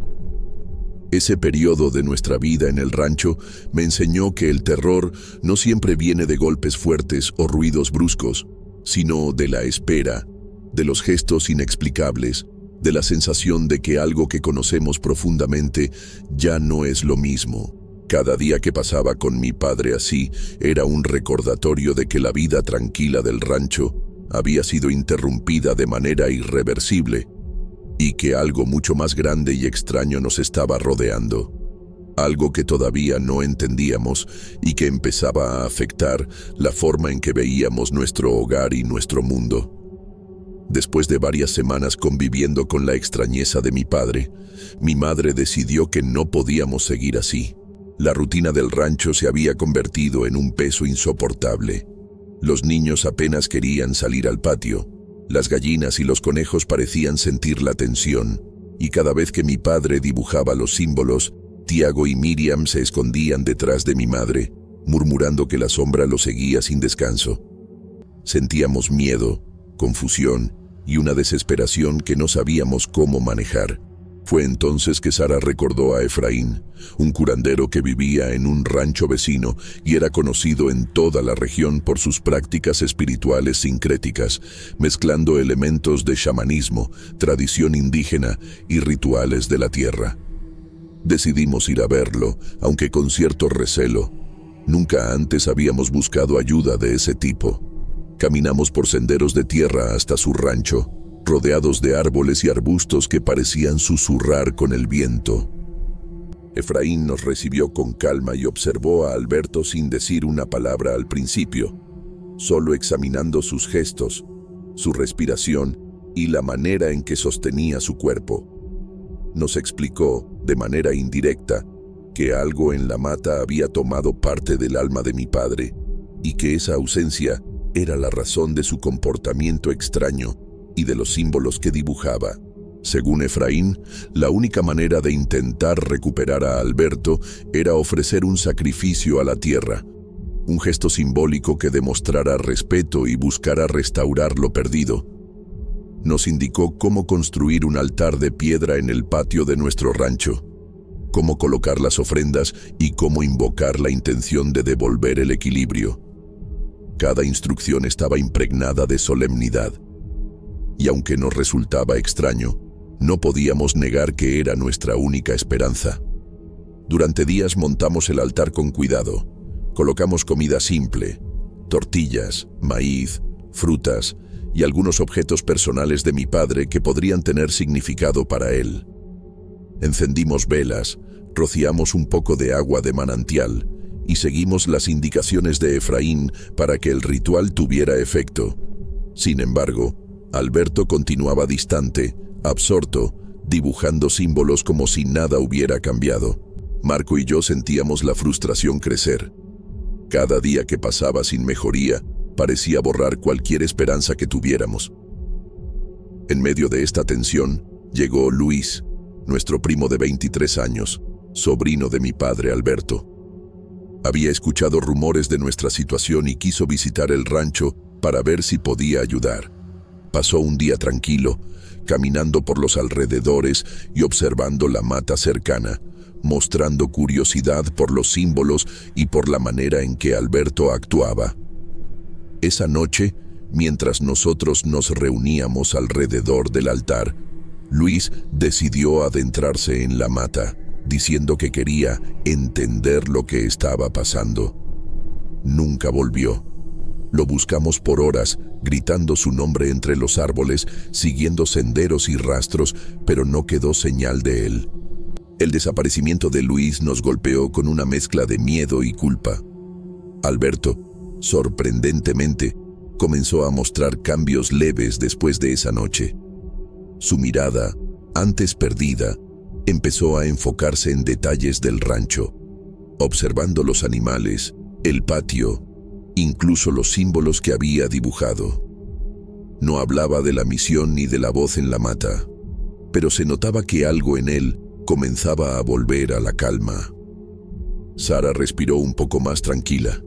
Ese periodo de nuestra vida en el rancho me enseñó que el terror no siempre viene de golpes fuertes o ruidos bruscos, sino de la espera, de los gestos inexplicables, de la sensación de que algo que conocemos profundamente ya no es lo mismo. Cada día que pasaba con mi padre así era un recordatorio de que la vida tranquila del rancho había sido interrumpida de manera irreversible y que algo mucho más grande y extraño nos estaba rodeando. Algo que todavía no entendíamos y que empezaba a afectar la forma en que veíamos nuestro hogar y nuestro mundo. Después de varias semanas conviviendo con la extrañeza de mi padre, mi madre decidió que no podíamos seguir así. La rutina del rancho se había convertido en un peso insoportable. Los niños apenas querían salir al patio. Las gallinas y los conejos parecían sentir la tensión, y cada vez que mi padre dibujaba los símbolos, Tiago y Miriam se escondían detrás de mi madre, murmurando que la sombra los seguía sin descanso. Sentíamos miedo, confusión y una desesperación que no sabíamos cómo manejar. Fue entonces que Sara recordó a Efraín, un curandero que vivía en un rancho vecino y era conocido en toda la región por sus prácticas espirituales sincréticas, mezclando elementos de chamanismo, tradición indígena y rituales de la tierra. Decidimos ir a verlo, aunque con cierto recelo. Nunca antes habíamos buscado ayuda de ese tipo. Caminamos por senderos de tierra hasta su rancho, rodeados de árboles y arbustos que parecían susurrar con el viento. Efraín nos recibió con calma y observó a Alberto sin decir una palabra al principio, solo examinando sus gestos, su respiración y la manera en que sostenía su cuerpo. Nos explicó, de manera indirecta, que algo en la mata había tomado parte del alma de mi padre y que esa ausencia era la razón de su comportamiento extraño y de los símbolos que dibujaba. Según Efraín, la única manera de intentar recuperar a Alberto era ofrecer un sacrificio a la tierra, un gesto simbólico que demostrara respeto y buscara restaurar lo perdido. Nos indicó cómo construir un altar de piedra en el patio de nuestro rancho, cómo colocar las ofrendas y cómo invocar la intención de devolver el equilibrio. Cada instrucción estaba impregnada de solemnidad. Y aunque nos resultaba extraño, no podíamos negar que era nuestra única esperanza. Durante días montamos el altar con cuidado. Colocamos comida simple, tortillas, maíz, frutas y algunos objetos personales de mi padre que podrían tener significado para él. Encendimos velas, rociamos un poco de agua de manantial y seguimos las indicaciones de Efraín para que el ritual tuviera efecto. Sin embargo, Alberto continuaba distante, absorto, dibujando símbolos como si nada hubiera cambiado. Marco y yo sentíamos la frustración crecer. Cada día que pasaba sin mejoría parecía borrar cualquier esperanza que tuviéramos. En medio de esta tensión, llegó Luis, nuestro primo de 23 años, sobrino de mi padre Alberto. Había escuchado rumores de nuestra situación y quiso visitar el rancho para ver si podía ayudar. Pasó un día tranquilo, caminando por los alrededores y observando la mata cercana, mostrando curiosidad por los símbolos y por la manera en que Alberto actuaba. Esa noche, mientras nosotros nos reuníamos alrededor del altar, Luis decidió adentrarse en la mata, diciendo que quería entender lo que estaba pasando. Nunca volvió. Lo buscamos por horas, gritando su nombre entre los árboles, siguiendo senderos y rastros, pero no quedó señal de él. El desaparecimiento de Luis nos golpeó con una mezcla de miedo y culpa. Alberto, sorprendentemente, comenzó a mostrar cambios leves después de esa noche. Su mirada, antes perdida, empezó a enfocarse en detalles del rancho, observando los animales, el patio, incluso los símbolos que había dibujado. No hablaba de la misión ni de la voz en la mata, pero se notaba que algo en él comenzaba a volver a la calma. Sara respiró un poco más tranquila.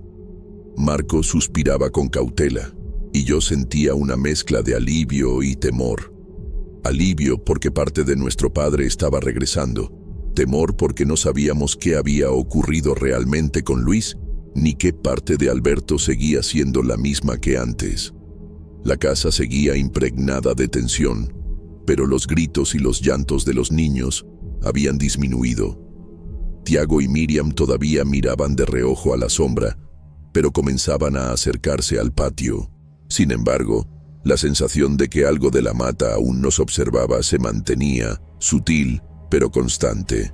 Marco suspiraba con cautela, y yo sentía una mezcla de alivio y temor. Alivio porque parte de nuestro padre estaba regresando, temor porque no sabíamos qué había ocurrido realmente con Luis, ni qué parte de Alberto seguía siendo la misma que antes. La casa seguía impregnada de tensión, pero los gritos y los llantos de los niños habían disminuido. Tiago y Miriam todavía miraban de reojo a la sombra, pero comenzaban a acercarse al patio. Sin embargo, la sensación de que algo de la mata aún nos observaba se mantenía, sutil, pero constante.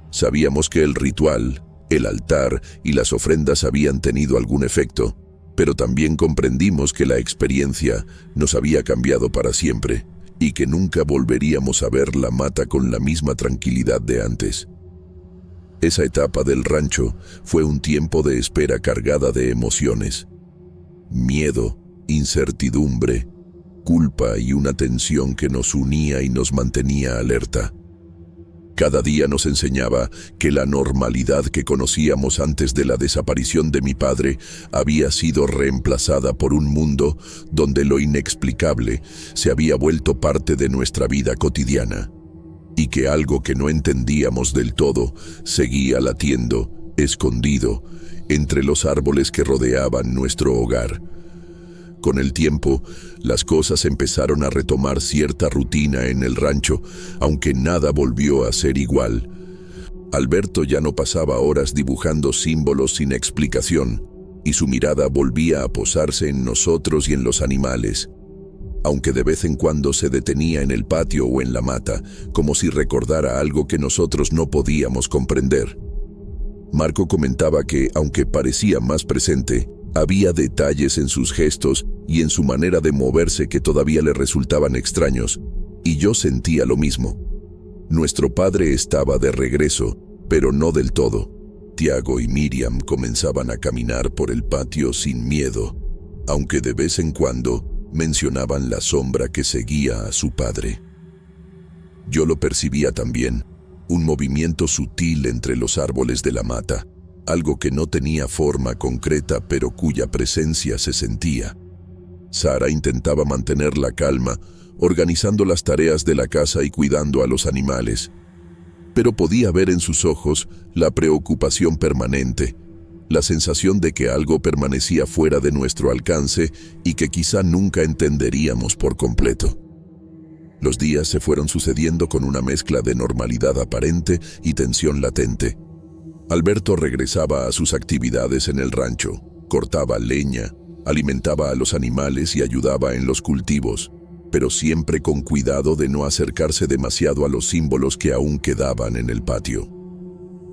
Sabíamos que el ritual, el altar y las ofrendas habían tenido algún efecto, pero también comprendimos que la experiencia nos había cambiado para siempre y que nunca volveríamos a ver la mata con la misma tranquilidad de antes. Esa etapa del rancho fue un tiempo de espera cargada de emociones. Miedo, incertidumbre, culpa y una tensión que nos unía y nos mantenía alerta. Cada día nos enseñaba que la normalidad que conocíamos antes de la desaparición de mi padre había sido reemplazada por un mundo donde lo inexplicable se había vuelto parte de nuestra vida cotidiana, y que algo que no entendíamos del todo seguía latiendo, escondido, entre los árboles que rodeaban nuestro hogar. Con el tiempo, las cosas empezaron a retomar cierta rutina en el rancho, aunque nada volvió a ser igual. Alberto ya no pasaba horas dibujando símbolos sin explicación, y su mirada volvía a posarse en nosotros y en los animales, aunque de vez en cuando se detenía en el patio o en la mata, como si recordara algo que nosotros no podíamos comprender. Marco comentaba que, aunque parecía más presente, había detalles en sus gestos y en su manera de moverse que todavía le resultaban extraños, y yo sentía lo mismo. Nuestro padre estaba de regreso, pero no del todo. Tiago y Miriam comenzaban a caminar por el patio sin miedo, aunque de vez en cuando mencionaban la sombra que seguía a su padre. Yo lo percibía también, un movimiento sutil entre los árboles de la mata, algo que no tenía forma concreta pero cuya presencia se sentía. Sara intentaba mantener la calma, organizando las tareas de la casa y cuidando a los animales, pero podía ver en sus ojos la preocupación permanente, la sensación de que algo permanecía fuera de nuestro alcance y que quizá nunca entenderíamos por completo. Los días se fueron sucediendo con una mezcla de normalidad aparente y tensión latente. Alberto regresaba a sus actividades en el rancho, cortaba leña, alimentaba a los animales y ayudaba en los cultivos, pero siempre con cuidado de no acercarse demasiado a los símbolos que aún quedaban en el patio.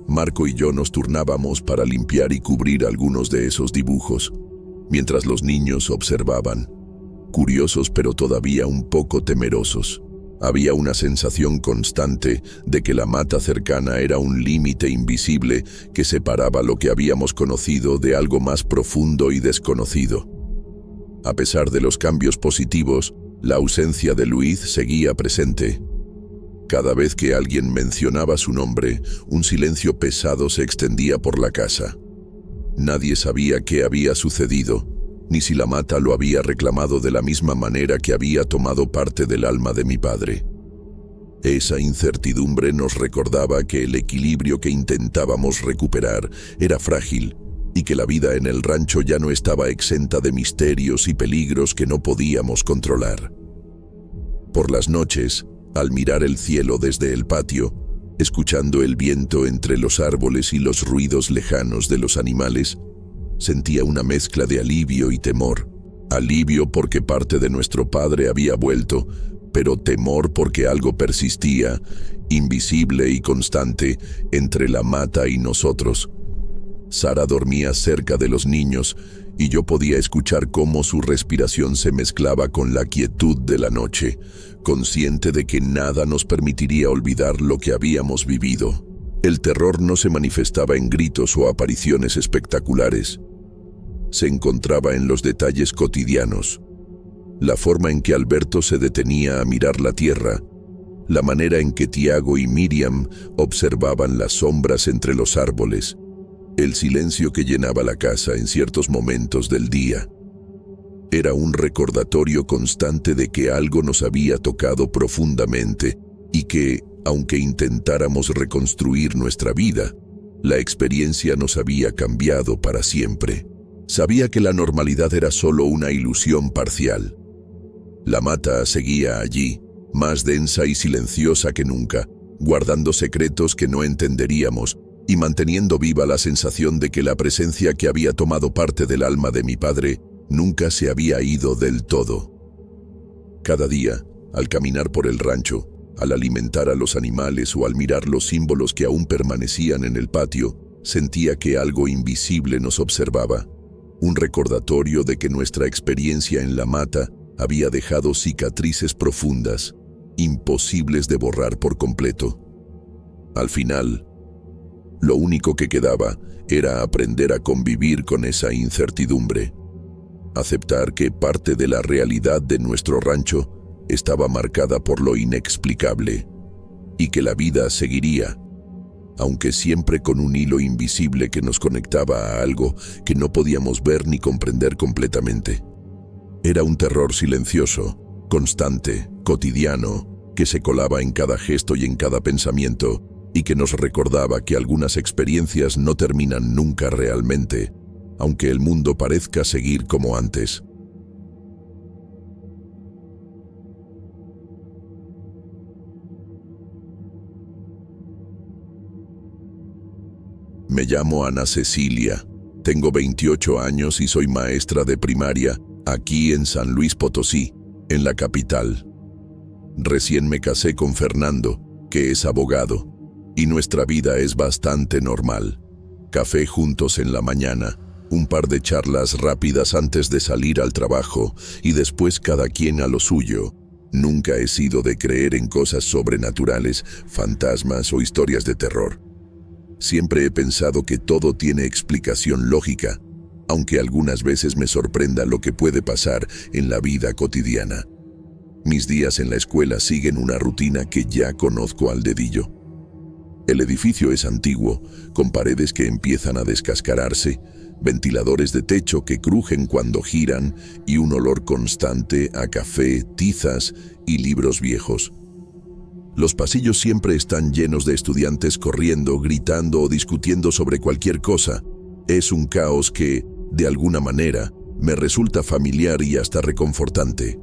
Marco y yo nos turnábamos para limpiar y cubrir algunos de esos dibujos, mientras los niños observaban, curiosos pero todavía un poco temerosos. Había una sensación constante de que la mata cercana era un límite invisible que separaba lo que habíamos conocido de algo más profundo y desconocido. A pesar de los cambios positivos, la ausencia de Luis seguía presente. Cada vez que alguien mencionaba su nombre, un silencio pesado se extendía por la casa. Nadie sabía qué había sucedido, ni si la mata lo había reclamado de la misma manera que había tomado parte del alma de mi padre. Esa incertidumbre nos recordaba que el equilibrio que intentábamos recuperar era frágil y que la vida en el rancho ya no estaba exenta de misterios y peligros que no podíamos controlar. Por las noches, al mirar el cielo desde el patio, escuchando el viento entre los árboles y los ruidos lejanos de los animales, sentía una mezcla de alivio y temor. Alivio porque parte de nuestro padre había vuelto, pero temor porque algo persistía, invisible y constante, entre la mata y nosotros. Sara dormía cerca de los niños y yo podía escuchar cómo su respiración se mezclaba con la quietud de la noche, consciente de que nada nos permitiría olvidar lo que habíamos vivido. El terror no se manifestaba en gritos o apariciones espectaculares. Se encontraba en los detalles cotidianos. La forma en que Alberto se detenía a mirar la tierra, la manera en que Tiago y Miriam observaban las sombras entre los árboles, el silencio que llenaba la casa en ciertos momentos del día. Era un recordatorio constante de que algo nos había tocado profundamente y que, aunque intentáramos reconstruir nuestra vida, la experiencia nos había cambiado para siempre. Sabía que la normalidad era solo una ilusión parcial. La mata seguía allí, más densa y silenciosa que nunca, guardando secretos que no entenderíamos y manteniendo viva la sensación de que la presencia que había tomado parte del alma de mi padre nunca se había ido del todo. Cada día, al caminar por el rancho, al alimentar a los animales o al mirar los símbolos que aún permanecían en el patio, sentía que algo invisible nos observaba, un recordatorio de que nuestra experiencia en la mata había dejado cicatrices profundas, imposibles de borrar por completo. Al final, lo único que quedaba era aprender a convivir con esa incertidumbre, aceptar que parte de la realidad de nuestro rancho estaba marcada por lo inexplicable y que la vida seguiría, aunque siempre con un hilo invisible que nos conectaba a algo que no podíamos ver ni comprender completamente. Era un terror silencioso, constante, cotidiano, que se colaba en cada gesto y en cada pensamiento, y que nos recordaba que algunas experiencias no terminan nunca realmente, aunque el mundo parezca seguir como antes. Me llamo Ana Cecilia, tengo 28 años y soy maestra de primaria aquí en San Luis Potosí, en la capital. Recién me casé con Fernando, que es abogado, y nuestra vida es bastante normal. Café juntos en la mañana, un par de charlas rápidas antes de salir al trabajo y después cada quien a lo suyo. Nunca he sido de creer en cosas sobrenaturales, fantasmas o historias de terror. Siempre he pensado que todo tiene explicación lógica, aunque algunas veces me sorprenda lo que puede pasar en la vida cotidiana. Mis días en la escuela siguen una rutina que ya conozco al dedillo. El edificio es antiguo, con paredes que empiezan a descascararse, ventiladores de techo que crujen cuando giran y un olor constante a café, tizas y libros viejos. Los pasillos siempre están llenos de estudiantes corriendo, gritando o discutiendo sobre cualquier cosa. Es un caos que, de alguna manera, me resulta familiar y hasta reconfortante.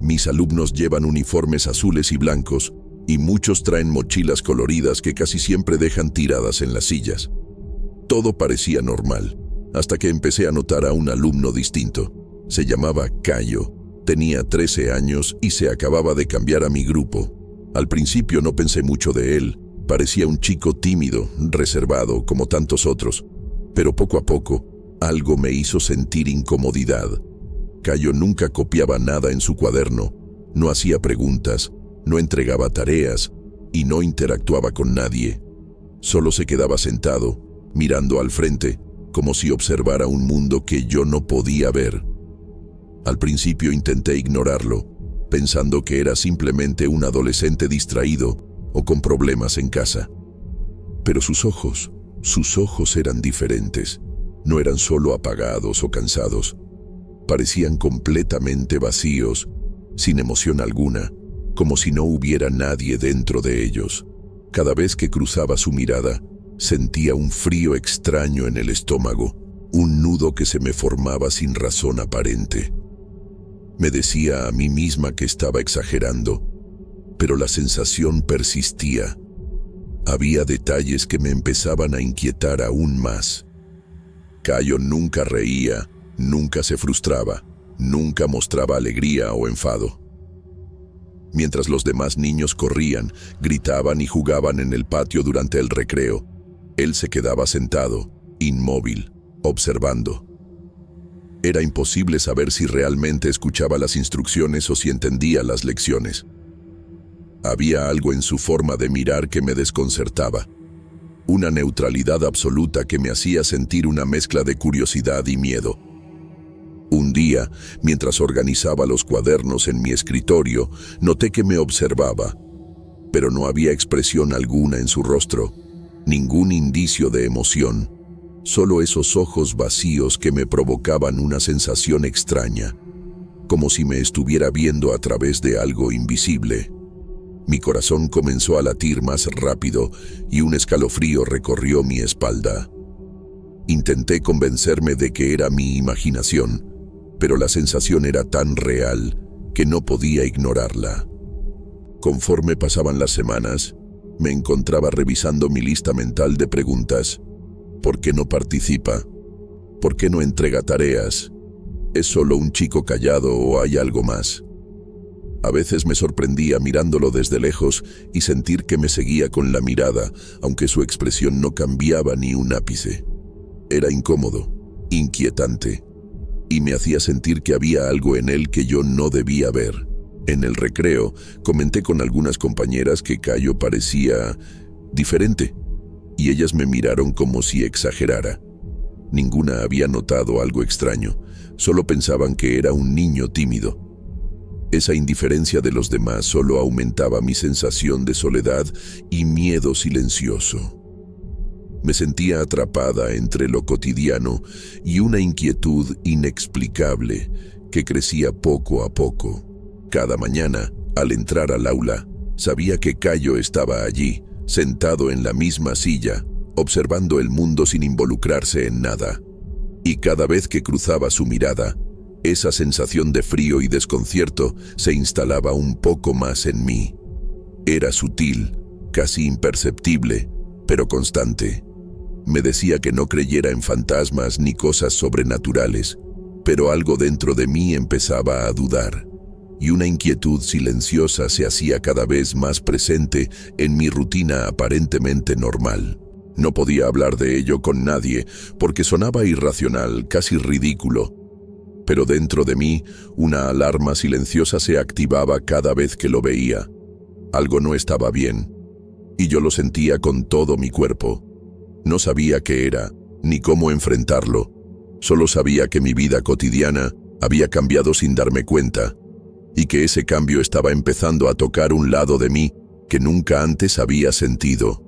Mis alumnos llevan uniformes azules y blancos, y muchos traen mochilas coloridas que casi siempre dejan tiradas en las sillas. Todo parecía normal, hasta que empecé a notar a un alumno distinto. Se llamaba Cayo, tenía 13 años y se acababa de cambiar a mi grupo. Al principio no pensé mucho de él, parecía un chico tímido, reservado, como tantos otros, pero poco a poco, algo me hizo sentir incomodidad. Cayo nunca copiaba nada en su cuaderno, no hacía preguntas, no entregaba tareas y no interactuaba con nadie. Solo se quedaba sentado, mirando al frente, como si observara un mundo que yo no podía ver. Al principio intenté ignorarlo, pensando que era simplemente un adolescente distraído o con problemas en casa. Pero sus ojos eran diferentes. No eran solo apagados o cansados. Parecían completamente vacíos, sin emoción alguna, como si no hubiera nadie dentro de ellos. Cada vez que cruzaba su mirada, sentía un frío extraño en el estómago, un nudo que se me formaba sin razón aparente. Me decía a mí misma que estaba exagerando, pero la sensación persistía. Había detalles que me empezaban a inquietar aún más. Cayo nunca reía, nunca se frustraba, nunca mostraba alegría o enfado. Mientras los demás niños corrían, gritaban y jugaban en el patio durante el recreo, él se quedaba sentado, inmóvil, observando. Era imposible saber si realmente escuchaba las instrucciones o si entendía las lecciones. Había algo en su forma de mirar que me desconcertaba. Una neutralidad absoluta que me hacía sentir una mezcla de curiosidad y miedo. Un día, mientras organizaba los cuadernos en mi escritorio, noté que me observaba, pero no había expresión alguna en su rostro, ningún indicio de emoción, solo esos ojos vacíos que me provocaban una sensación extraña, como si me estuviera viendo a través de algo invisible. Mi corazón comenzó a latir más rápido y un escalofrío recorrió mi espalda. Intenté convencerme de que era mi imaginación, pero la sensación era tan real que no podía ignorarla. Conforme pasaban las semanas, me encontraba revisando mi lista mental de preguntas. ¿Por qué no participa? ¿Por qué no entrega tareas? ¿Es solo un chico callado o hay algo más? A veces me sorprendía mirándolo desde lejos y sentir que me seguía con la mirada, aunque su expresión no cambiaba ni un ápice. Era incómodo, inquietante, y me hacía sentir que había algo en él que yo no debía ver. En el recreo, comenté con algunas compañeras que Cayo parecía diferente, y ellas me miraron como si exagerara. Ninguna había notado algo extraño, solo pensaban que era un niño tímido. Esa indiferencia de los demás solo aumentaba mi sensación de soledad y miedo silencioso. Me sentía atrapada entre lo cotidiano y una inquietud inexplicable que crecía poco a poco. Cada mañana, al entrar al aula, sabía que Cayo estaba allí, sentado en la misma silla, observando el mundo sin involucrarse en nada. Y cada vez que cruzaba su mirada, esa sensación de frío y desconcierto se instalaba un poco más en mí. Era sutil, casi imperceptible, pero constante. Me decía que no creyera en fantasmas ni cosas sobrenaturales, pero algo dentro de mí empezaba a dudar, y una inquietud silenciosa se hacía cada vez más presente en mi rutina aparentemente normal. No podía hablar de ello con nadie, porque sonaba irracional, casi ridículo. Pero dentro de mí, una alarma silenciosa se activaba cada vez que lo veía. Algo no estaba bien, y yo lo sentía con todo mi cuerpo. No sabía qué era, ni cómo enfrentarlo. Solo sabía que mi vida cotidiana había cambiado sin darme cuenta, y que ese cambio estaba empezando a tocar un lado de mí que nunca antes había sentido.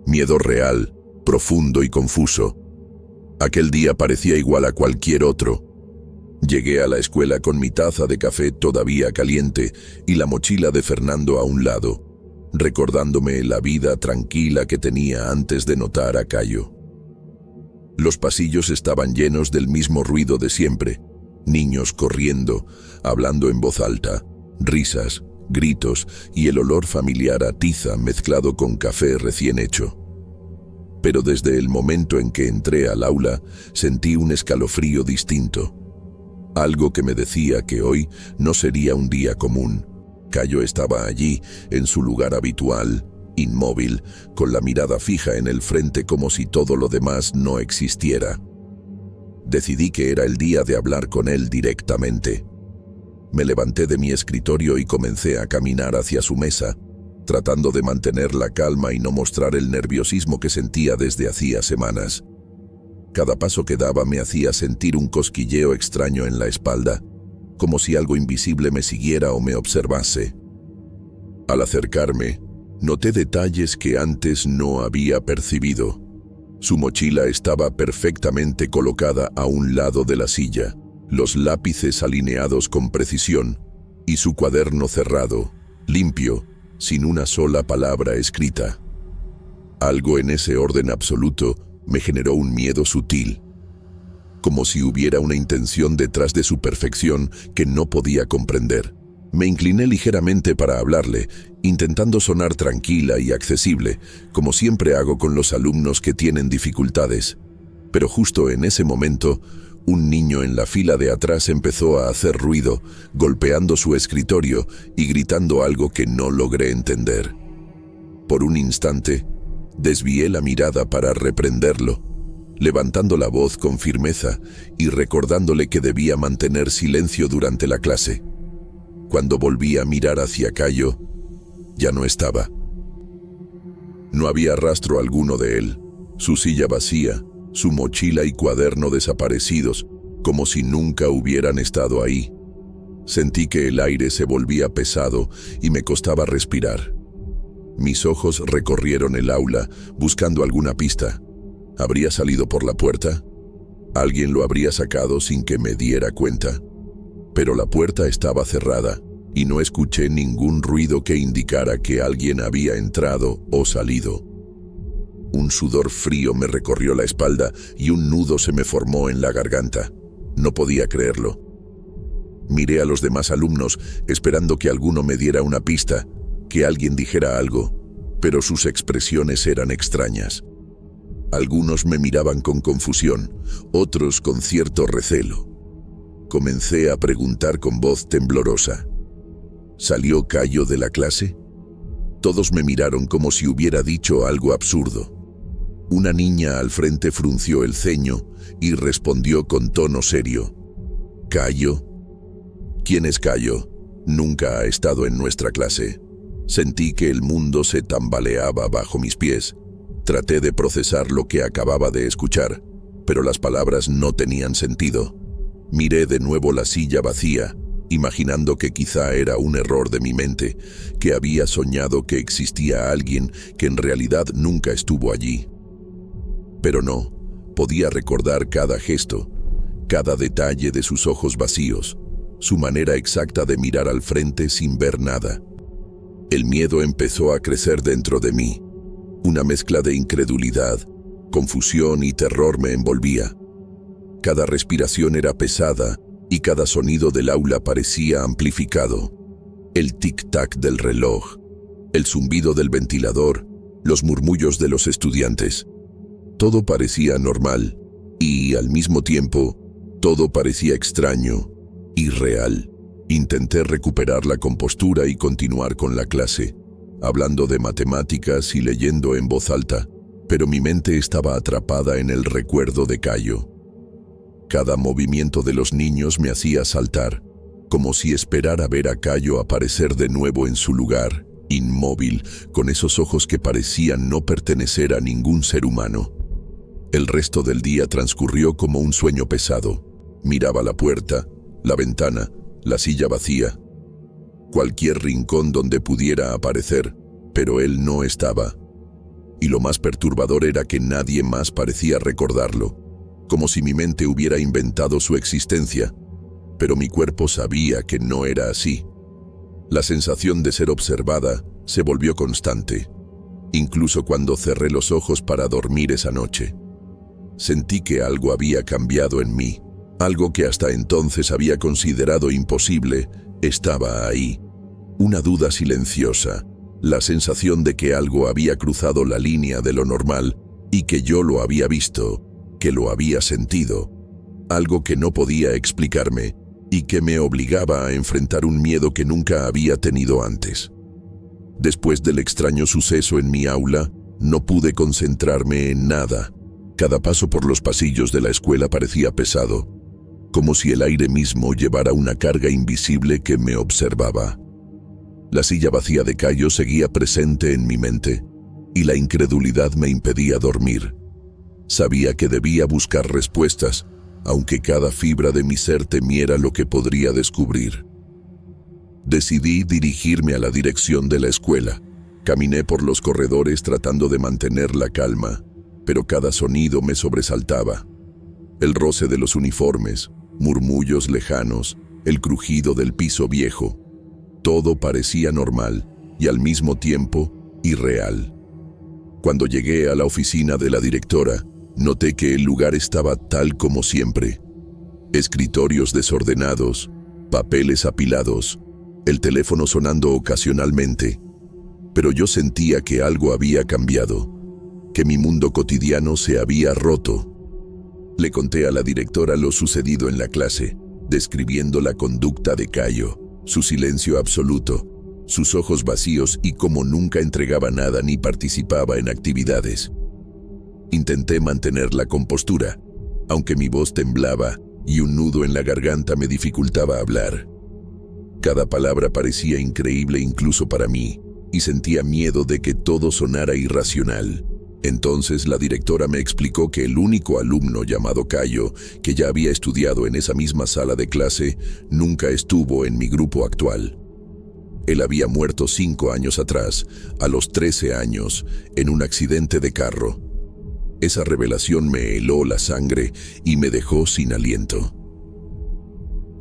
Miedo real, profundo y confuso. Aquel día parecía igual a cualquier otro. Llegué a la escuela con mi taza de café todavía caliente y la mochila de Fernando a un lado, recordándome la vida tranquila que tenía antes de notar a Cayo. Los pasillos estaban llenos del mismo ruido de siempre, niños corriendo, hablando en voz alta, risas, gritos y el olor familiar a tiza mezclado con café recién hecho. Pero desde el momento en que entré al aula, sentí un escalofrío distinto. Algo que me decía que hoy no sería un día común. Cayo estaba allí, en su lugar habitual, inmóvil, con la mirada fija en el frente como si todo lo demás no existiera. Decidí que era el día de hablar con él directamente. Me levanté de mi escritorio y comencé a caminar hacia su mesa, tratando de mantener la calma y no mostrar el nerviosismo que sentía desde hacía semanas. Cada paso que daba me hacía sentir un cosquilleo extraño en la espalda, como si algo invisible me siguiera o me observase. Al acercarme, noté detalles que antes no había percibido. Su mochila estaba perfectamente colocada a un lado de la silla, los lápices alineados con precisión y su cuaderno cerrado, limpio, sin una sola palabra escrita. Algo en ese orden absoluto me generó un miedo sutil, como si hubiera una intención detrás de su perfección que no podía comprender. Me incliné ligeramente para hablarle, intentando sonar tranquila y accesible, como siempre hago con los alumnos que tienen dificultades. Pero justo en ese momento, un niño en la fila de atrás empezó a hacer ruido, golpeando su escritorio y gritando algo que no logré entender. Por un instante, desvié la mirada para reprenderlo, levantando la voz con firmeza y recordándole que debía mantener silencio durante la clase. Cuando volví a mirar hacia Cayo, ya no estaba. No había rastro alguno de él, su silla vacía, su mochila y cuaderno desaparecidos, como si nunca hubieran estado ahí. Sentí que el aire se volvía pesado y me costaba respirar. Mis ojos recorrieron el aula, buscando alguna pista. ¿Habría salido por la puerta? ¿Alguien lo habría sacado sin que me diera cuenta? Pero la puerta estaba cerrada y no escuché ningún ruido que indicara que alguien había entrado o salido. Un sudor frío me recorrió la espalda y un nudo se me formó en la garganta. No podía creerlo. Miré a los demás alumnos, esperando que alguno me diera una pista, que alguien dijera algo, pero sus expresiones eran extrañas. Algunos me miraban con confusión, otros con cierto recelo. Comencé a preguntar con voz temblorosa: ¿salió Cayo de la clase? Todos me miraron como si hubiera dicho algo absurdo. Una niña al frente frunció el ceño y respondió con tono serio: ¿Cayo? ¿Quién es Cayo? Nunca ha estado en nuestra clase. Sentí que el mundo se tambaleaba bajo mis pies. Traté de procesar lo que acababa de escuchar, pero las palabras no tenían sentido. Miré de nuevo la silla vacía, imaginando que quizá era un error de mi mente, que había soñado que existía alguien que en realidad nunca estuvo allí. Pero no, podía recordar cada gesto, cada detalle de sus ojos vacíos, su manera exacta de mirar al frente sin ver nada. El miedo empezó a crecer dentro de mí. Una mezcla de incredulidad, confusión y terror me envolvía. Cada respiración era pesada y cada sonido del aula parecía amplificado. El tic-tac del reloj, el zumbido del ventilador, los murmullos de los estudiantes. Todo parecía normal y, al mismo tiempo, todo parecía extraño, irreal. Intenté recuperar la compostura y continuar con la clase, hablando de matemáticas y leyendo en voz alta, pero mi mente estaba atrapada en el recuerdo de Cayo. Cada movimiento de los niños me hacía saltar, como si esperara ver a Cayo aparecer de nuevo en su lugar, inmóvil, con esos ojos que parecían no pertenecer a ningún ser humano. El resto del día transcurrió como un sueño pesado. Miraba la puerta, la ventana, la silla vacía, cualquier rincón donde pudiera aparecer, pero él no estaba. Y lo más perturbador era que nadie más parecía recordarlo, como si mi mente hubiera inventado su existencia, pero mi cuerpo sabía que no era así. La sensación de ser observada se volvió constante, incluso cuando cerré los ojos para dormir esa noche. Sentí que algo había cambiado en mí. Algo que hasta entonces había considerado imposible estaba ahí. Una duda silenciosa, la sensación de que algo había cruzado la línea de lo normal y que yo lo había visto, que lo había sentido. Algo que no podía explicarme y que me obligaba a enfrentar un miedo que nunca había tenido antes. Después del extraño suceso en mi aula, no pude concentrarme en nada. Cada paso por los pasillos de la escuela parecía pesado, como si el aire mismo llevara una carga invisible que me observaba. La silla vacía de Cayo seguía presente en mi mente, y la incredulidad me impedía dormir. Sabía que debía buscar respuestas, aunque cada fibra de mi ser temiera lo que podría descubrir. Decidí dirigirme a la dirección de la escuela. Caminé por los corredores tratando de mantener la calma, pero cada sonido me sobresaltaba. El roce de los uniformes, murmullos lejanos, el crujido del piso viejo. Todo parecía normal y al mismo tiempo irreal. Cuando llegué a la oficina de la directora, noté que el lugar estaba tal como siempre. Escritorios desordenados, papeles apilados, el teléfono sonando ocasionalmente. Pero yo sentía que algo había cambiado, que mi mundo cotidiano se había roto. Le conté a la directora lo sucedido en la clase, describiendo la conducta de Caio, su silencio absoluto, sus ojos vacíos y cómo nunca entregaba nada ni participaba en actividades. Intenté mantener la compostura, aunque mi voz temblaba y un nudo en la garganta me dificultaba hablar. Cada palabra parecía increíble incluso para mí, y sentía miedo de que todo sonara irracional. Entonces la directora me explicó que el único alumno llamado Caio, que ya había estudiado en esa misma sala de clase, nunca estuvo en mi grupo actual. Él había muerto 5 años atrás, a los 13 años, en un accidente de carro. Esa revelación me heló la sangre y me dejó sin aliento.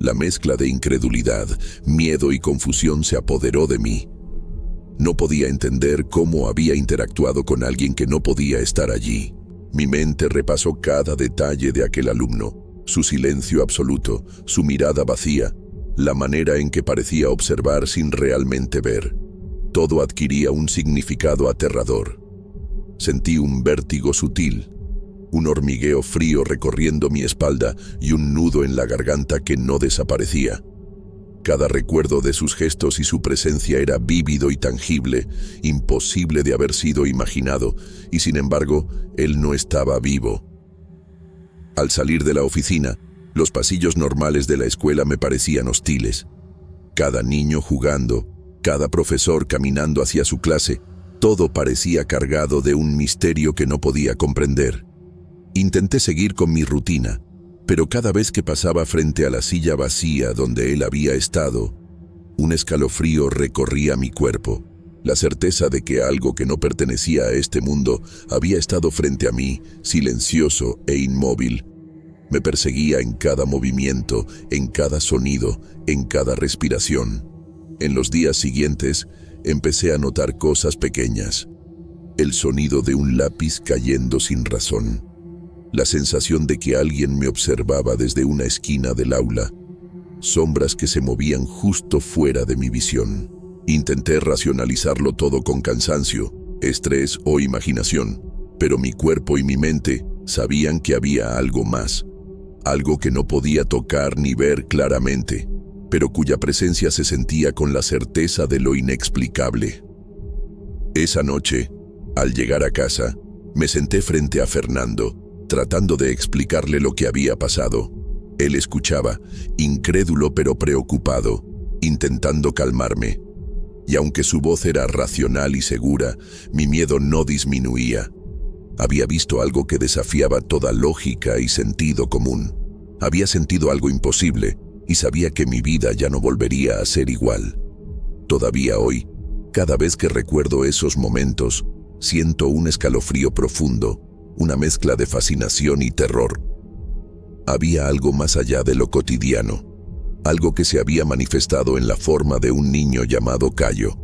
La mezcla de incredulidad, miedo y confusión se apoderó de mí. No podía entender cómo había interactuado con alguien que no podía estar allí. Mi mente repasó cada detalle de aquel alumno, su silencio absoluto, su mirada vacía, la manera en que parecía observar sin realmente ver. Todo adquiría un significado aterrador. Sentí un vértigo sutil, un hormigueo frío recorriendo mi espalda y un nudo en la garganta que no desaparecía. Cada recuerdo de sus gestos y su presencia era vívido y tangible, imposible de haber sido imaginado, y sin embargo, él no estaba vivo. Al salir de la oficina, los pasillos normales de la escuela me parecían hostiles. Cada niño jugando, cada profesor caminando hacia su clase, todo parecía cargado de un misterio que no podía comprender. Intenté seguir con mi rutina, pero cada vez que pasaba frente a la silla vacía donde él había estado, un escalofrío recorría mi cuerpo, la certeza de que algo que no pertenecía a este mundo había estado frente a mí, silencioso e inmóvil. Me perseguía en cada movimiento, en cada sonido, en cada respiración. En los días siguientes, empecé a notar cosas pequeñas. El sonido de un lápiz cayendo sin razón. La sensación de que alguien me observaba desde una esquina del aula. Sombras que se movían justo fuera de mi visión. Intenté racionalizarlo todo con cansancio, estrés o imaginación, pero mi cuerpo y mi mente sabían que había algo más. Algo que no podía tocar ni ver claramente, pero cuya presencia se sentía con la certeza de lo inexplicable. Esa noche, al llegar a casa, me senté frente a Fernando, tratando de explicarle lo que había pasado. Él escuchaba, incrédulo pero preocupado, intentando calmarme. Y aunque su voz era racional y segura, mi miedo no disminuía. Había visto algo que desafiaba toda lógica y sentido común. Había sentido algo imposible y sabía que mi vida ya no volvería a ser igual. Todavía hoy, cada vez que recuerdo esos momentos, siento un escalofrío profundo, una mezcla de fascinación y terror. Había algo más allá de lo cotidiano, algo que se había manifestado en la forma de un niño llamado Caio,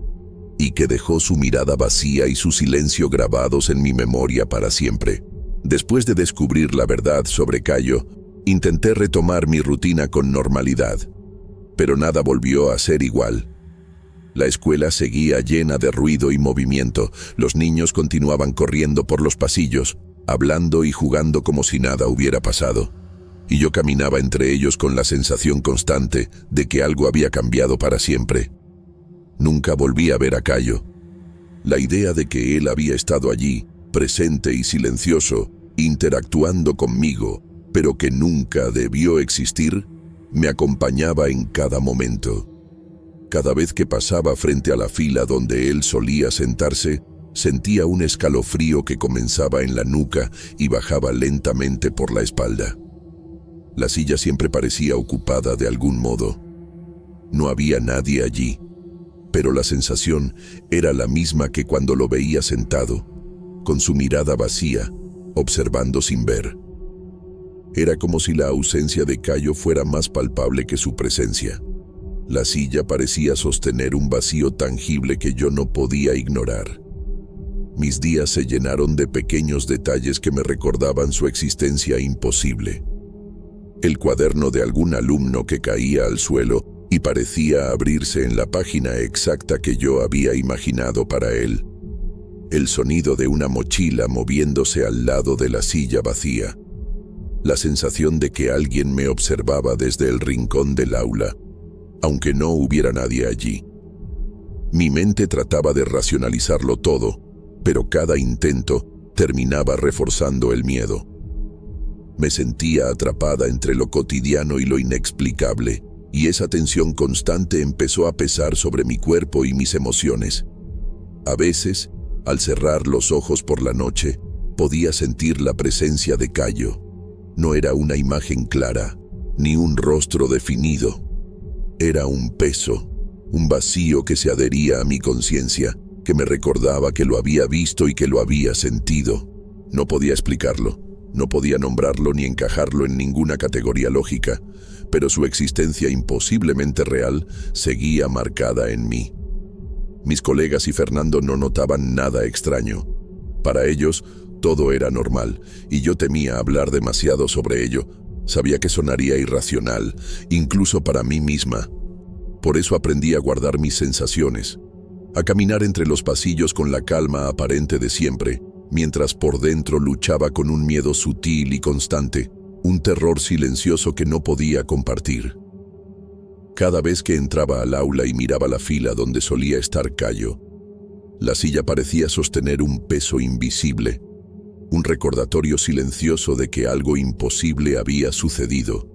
y que dejó su mirada vacía y su silencio grabados en mi memoria para siempre. Después de descubrir la verdad sobre Caio, intenté retomar mi rutina con normalidad, pero nada volvió a ser igual. La escuela seguía llena de ruido y movimiento, los niños continuaban corriendo por los pasillos, hablando y jugando como si nada hubiera pasado, y yo caminaba entre ellos con la sensación constante de que algo había cambiado para siempre. Nunca volví a ver a Caio. La idea de que él había estado allí, presente y silencioso, interactuando conmigo, pero que nunca debió existir, me acompañaba en cada momento. Cada vez que pasaba frente a la fila donde él solía sentarse, sentía un escalofrío que comenzaba en la nuca y bajaba lentamente por la espalda. La silla siempre parecía ocupada de algún modo. No había nadie allí, pero la sensación era la misma que cuando lo veía sentado, con su mirada vacía, observando sin ver. Era como si la ausencia de Caio fuera más palpable que su presencia. La silla parecía sostener un vacío tangible que yo no podía ignorar. Mis días se llenaron de pequeños detalles que me recordaban su existencia imposible. El cuaderno de algún alumno que caía al suelo y parecía abrirse en la página exacta que yo había imaginado para él. El sonido de una mochila moviéndose al lado de la silla vacía. La sensación de que alguien me observaba desde el rincón del aula, aunque no hubiera nadie allí. Mi mente trataba de racionalizarlo todo, pero cada intento terminaba reforzando el miedo. Me sentía atrapada entre lo cotidiano y lo inexplicable, y esa tensión constante empezó a pesar sobre mi cuerpo y mis emociones. A veces, al cerrar los ojos por la noche, podía sentir la presencia de Cayo. No era una imagen clara, ni un rostro definido. Era un peso, un vacío que se adhería a mi conciencia, que me recordaba que lo había visto y que lo había sentido. No podía explicarlo, no podía nombrarlo ni encajarlo en ninguna categoría lógica, pero su existencia imposiblemente real seguía marcada en mí. Mis colegas y Fernando no notaban nada extraño. Para ellos, todo era normal, y yo temía hablar demasiado sobre ello. Sabía que sonaría irracional, incluso para mí misma. Por eso aprendí a guardar mis sensaciones, a caminar entre los pasillos con la calma aparente de siempre, mientras por dentro luchaba con un miedo sutil y constante, un terror silencioso que no podía compartir. Cada vez que entraba al aula y miraba la fila donde solía estar Cayo, la silla parecía sostener un peso invisible, un recordatorio silencioso de que algo imposible había sucedido.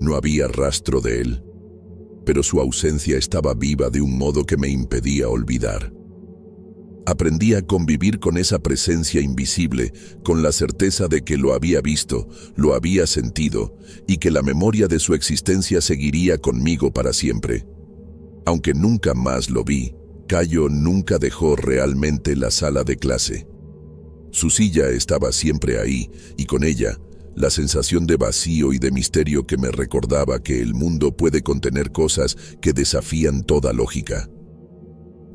No había rastro de él, pero su ausencia estaba viva de un modo que me impedía olvidar. Aprendí a convivir con esa presencia invisible, con la certeza de que lo había visto, lo había sentido, y que la memoria de su existencia seguiría conmigo para siempre. Aunque nunca más lo vi, Cayo nunca dejó realmente la sala de clase. Su silla estaba siempre ahí, y con ella, la sensación de vacío y de misterio que me recordaba que el mundo puede contener cosas que desafían toda lógica.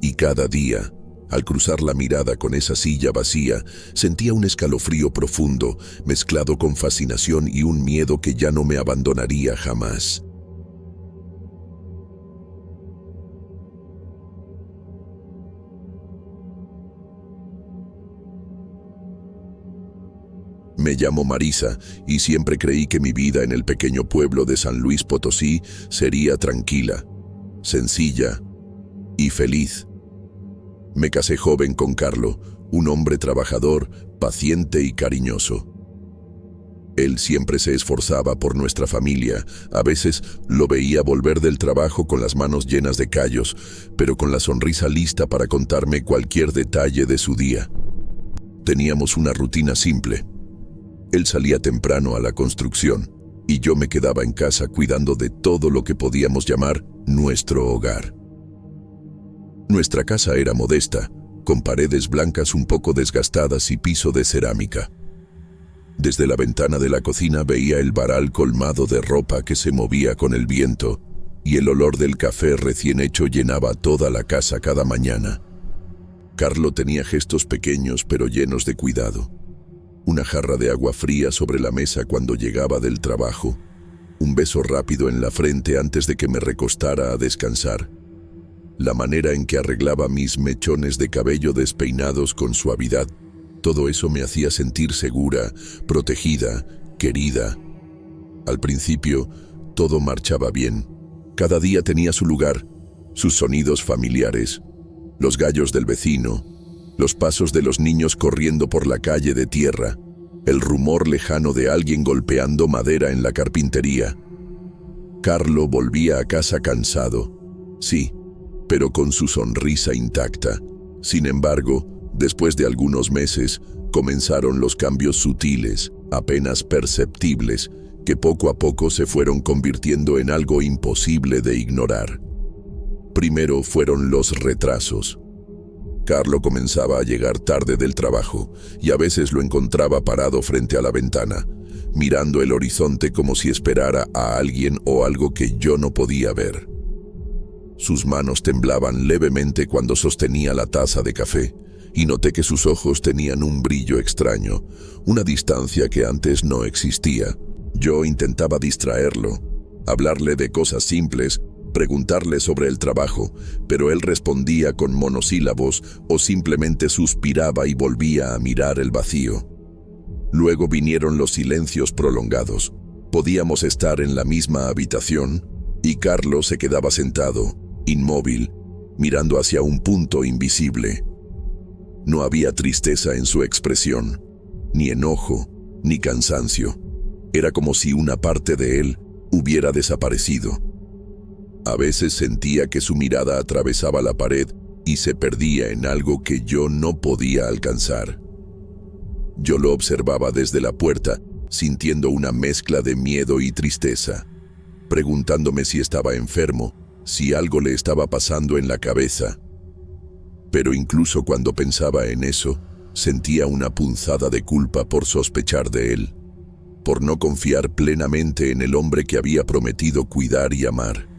Y cada día, al cruzar la mirada con esa silla vacía, sentía un escalofrío profundo, mezclado con fascinación y un miedo que ya no me abandonaría jamás. Me llamo Marisa y siempre creí que mi vida en el pequeño pueblo de San Luis Potosí sería tranquila, sencilla y feliz. Me casé joven con Carlo, un hombre trabajador, paciente y cariñoso. Él siempre se esforzaba por nuestra familia. A veces lo veía volver del trabajo con las manos llenas de callos, pero con la sonrisa lista para contarme cualquier detalle de su día. Teníamos una rutina simple. Él salía temprano a la construcción y yo me quedaba en casa cuidando de todo lo que podíamos llamar nuestro hogar. Nuestra casa era modesta, con paredes blancas un poco desgastadas y piso de cerámica. Desde la ventana de la cocina veía el varal colmado de ropa que se movía con el viento, y el olor del café recién hecho llenaba toda la casa cada mañana. Carlo tenía gestos pequeños pero llenos de cuidado. Una jarra de agua fría sobre la mesa cuando llegaba del trabajo, un beso rápido en la frente antes de que me recostara a descansar, la manera en que arreglaba mis mechones de cabello despeinados con suavidad, todo eso me hacía sentir segura, protegida, querida. Al principio, todo marchaba bien. Cada día tenía su lugar, sus sonidos familiares, los gallos del vecino, los pasos de los niños corriendo por la calle de tierra, el rumor lejano de alguien golpeando madera en la carpintería. Carlo volvía a casa cansado, sí, pero con su sonrisa intacta. Sin embargo, después de algunos meses, comenzaron los cambios sutiles, apenas perceptibles, que poco a poco se fueron convirtiendo en algo imposible de ignorar. Primero fueron los retrasos. Carlo comenzaba a llegar tarde del trabajo y a veces lo encontraba parado frente a la ventana, mirando el horizonte como si esperara a alguien o algo que yo no podía ver. Sus manos temblaban levemente cuando sostenía la taza de café, y noté que sus ojos tenían un brillo extraño, una distancia que antes no existía. Yo intentaba distraerlo, hablarle de cosas simples, preguntarle sobre el trabajo, pero él respondía con monosílabos o simplemente suspiraba y volvía a mirar el vacío. Luego vinieron los silencios prolongados. Podíamos estar en la misma habitación y Carlos se quedaba sentado, inmóvil, mirando hacia un punto invisible. No había tristeza en su expresión, ni enojo, ni cansancio. Era como si una parte de él hubiera desaparecido. A veces sentía que su mirada atravesaba la pared y se perdía en algo que yo no podía alcanzar. Yo lo observaba desde la puerta, sintiendo una mezcla de miedo y tristeza, preguntándome si estaba enfermo, si algo le estaba pasando en la cabeza. Pero incluso cuando pensaba en eso, sentía una punzada de culpa por sospechar de él, por no confiar plenamente en el hombre que había prometido cuidar y amar.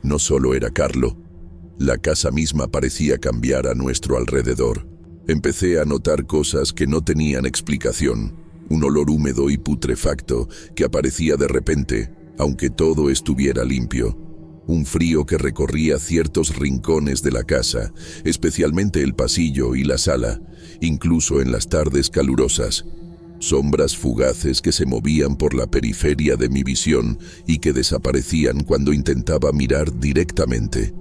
No solo era Carlo, la casa misma parecía cambiar a nuestro alrededor. Empecé a notar cosas que no tenían explicación, un olor húmedo y putrefacto que aparecía de repente, aunque todo estuviera limpio. Un frío que recorría ciertos rincones de la casa, especialmente el pasillo y la sala, incluso en las tardes calurosas. Sombras fugaces que se movían por la periferia de mi visión y que desaparecían cuando intentaba mirar directamente.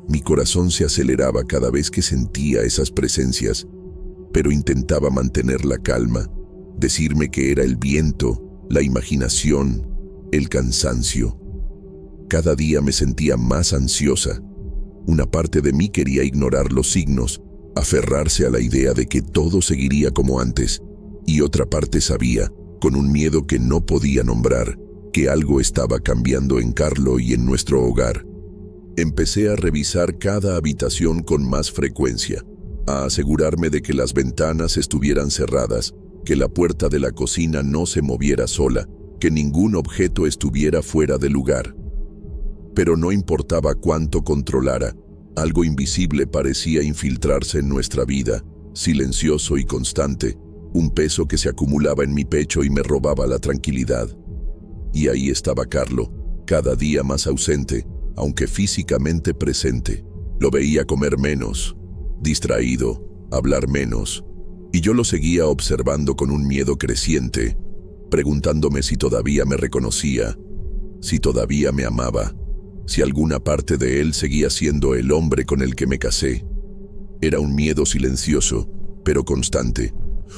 Mi corazón se aceleraba cada vez que sentía esas presencias, pero intentaba mantener la calma, decirme que era el viento, la imaginación, el cansancio. Cada día me sentía más ansiosa. Una parte de mí quería ignorar los signos, aferrarse a la idea de que todo seguiría como antes, y otra parte sabía, con un miedo que no podía nombrar, que algo estaba cambiando en Carlo y en nuestro hogar. Empecé a revisar cada habitación con más frecuencia, a asegurarme de que las ventanas estuvieran cerradas, que la puerta de la cocina no se moviera sola, que ningún objeto estuviera fuera de lugar. Pero no importaba cuánto controlara, algo invisible parecía infiltrarse en nuestra vida, silencioso y constante, un peso que se acumulaba en mi pecho y me robaba la tranquilidad. Y ahí estaba Carlo, cada día más ausente, aunque físicamente presente. Lo veía comer menos, distraído, hablar menos, y yo lo seguía observando con un miedo creciente, preguntándome si todavía me reconocía, si todavía me amaba, si alguna parte de él seguía siendo el hombre con el que me casé. Era un miedo silencioso, pero constante,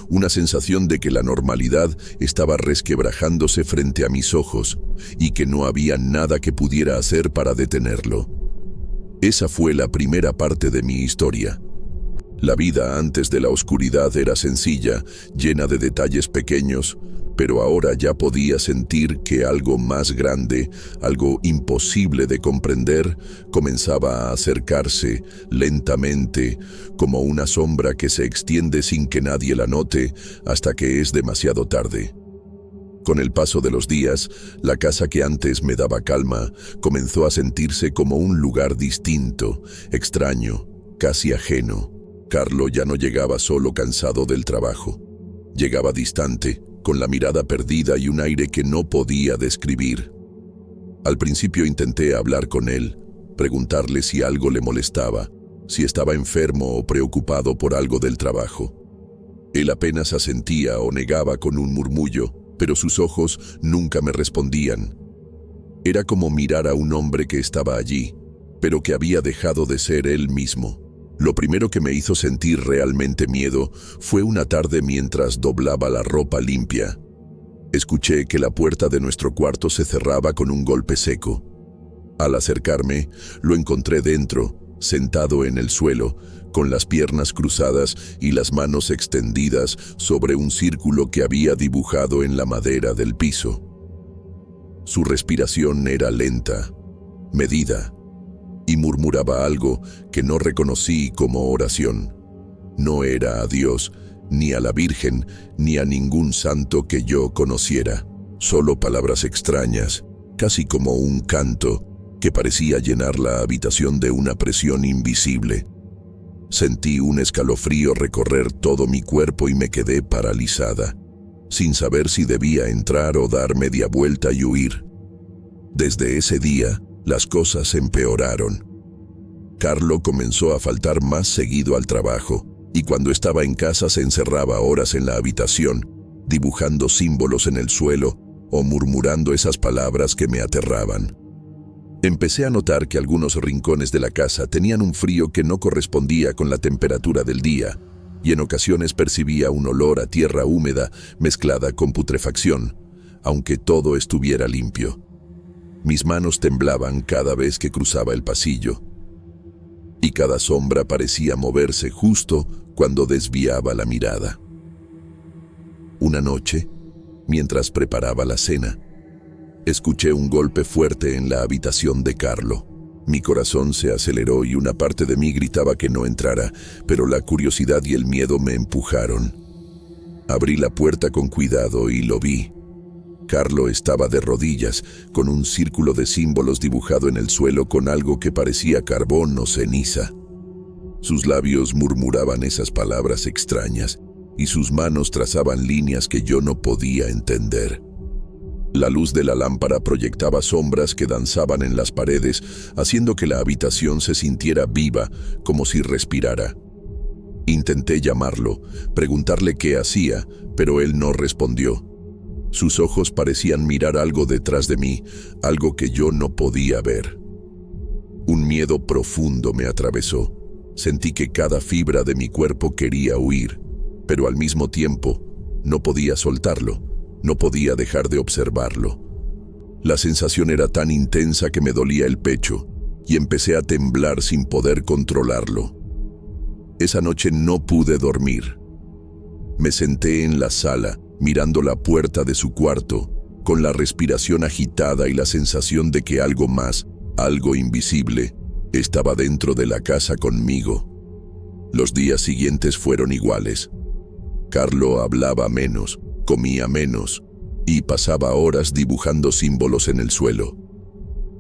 una sensación de que la normalidad estaba resquebrajándose frente a mis ojos y que no había nada que pudiera hacer para detenerlo. Esa fue la primera parte de mi historia. La vida antes de la oscuridad era sencilla, llena de detalles pequeños, pero ahora ya podía sentir que algo más grande, algo imposible de comprender, comenzaba a acercarse lentamente, como una sombra que se extiende sin que nadie la note hasta que es demasiado tarde. Con el paso de los días, la casa que antes me daba calma comenzó a sentirse como un lugar distinto, extraño, casi ajeno. Carlo ya no llegaba solo cansado del trabajo. Llegaba distante, con la mirada perdida y un aire que no podía describir. Al principio intenté hablar con él, preguntarle si algo le molestaba, si estaba enfermo o preocupado por algo del trabajo. Él apenas asentía o negaba con un murmullo, pero sus ojos nunca me respondían. Era como mirar a un hombre que estaba allí, pero que había dejado de ser él mismo. Lo primero que me hizo sentir realmente miedo fue una tarde mientras doblaba la ropa limpia. Escuché que la puerta de nuestro cuarto se cerraba con un golpe seco. Al acercarme, lo encontré dentro, sentado en el suelo, con las piernas cruzadas y las manos extendidas sobre un círculo que había dibujado en la madera del piso. Su respiración era lenta, medida, y murmuraba algo que no reconocí como oración. No era a Dios, ni a la Virgen, ni a ningún santo que yo conociera. Solo palabras extrañas, casi como un canto, que parecía llenar la habitación de una presión invisible. Sentí un escalofrío recorrer todo mi cuerpo y me quedé paralizada, sin saber si debía entrar o dar media vuelta y huir. Desde ese día, las cosas empeoraron. Carlo comenzó a faltar más seguido al trabajo, y cuando estaba en casa se encerraba horas en la habitación, dibujando símbolos en el suelo o murmurando esas palabras que me aterraban. Empecé a notar que algunos rincones de la casa tenían un frío que no correspondía con la temperatura del día, y en ocasiones percibía un olor a tierra húmeda mezclada con putrefacción, aunque todo estuviera limpio. Mis manos temblaban cada vez que cruzaba el pasillo, y cada sombra parecía moverse justo cuando desviaba la mirada. Una noche, mientras preparaba la cena, escuché un golpe fuerte en la habitación de Carlo. Mi corazón se aceleró y una parte de mí gritaba que no entrara, pero la curiosidad y el miedo me empujaron. Abrí la puerta con cuidado y lo vi. Carlo estaba de rodillas, con un círculo de símbolos dibujado en el suelo con algo que parecía carbón o ceniza. Sus labios murmuraban esas palabras extrañas, y sus manos trazaban líneas que yo no podía entender. La luz de la lámpara proyectaba sombras que danzaban en las paredes, haciendo que la habitación se sintiera viva, como si respirara. Intenté llamarlo, preguntarle qué hacía, pero él no respondió. Sus ojos parecían mirar algo detrás de mí, algo que yo no podía ver. Un miedo profundo me atravesó. Sentí que cada fibra de mi cuerpo quería huir, pero al mismo tiempo no podía soltarlo. No podía dejar de observarlo. La sensación era tan intensa que me dolía el pecho y empecé a temblar sin poder controlarlo. Esa noche no pude dormir. Me senté en la sala, mirando la puerta de su cuarto, con la respiración agitada y la sensación de que algo más, algo invisible, estaba dentro de la casa conmigo. Los días siguientes fueron iguales. Carlo hablaba menos, comía menos y pasaba horas dibujando símbolos en el suelo.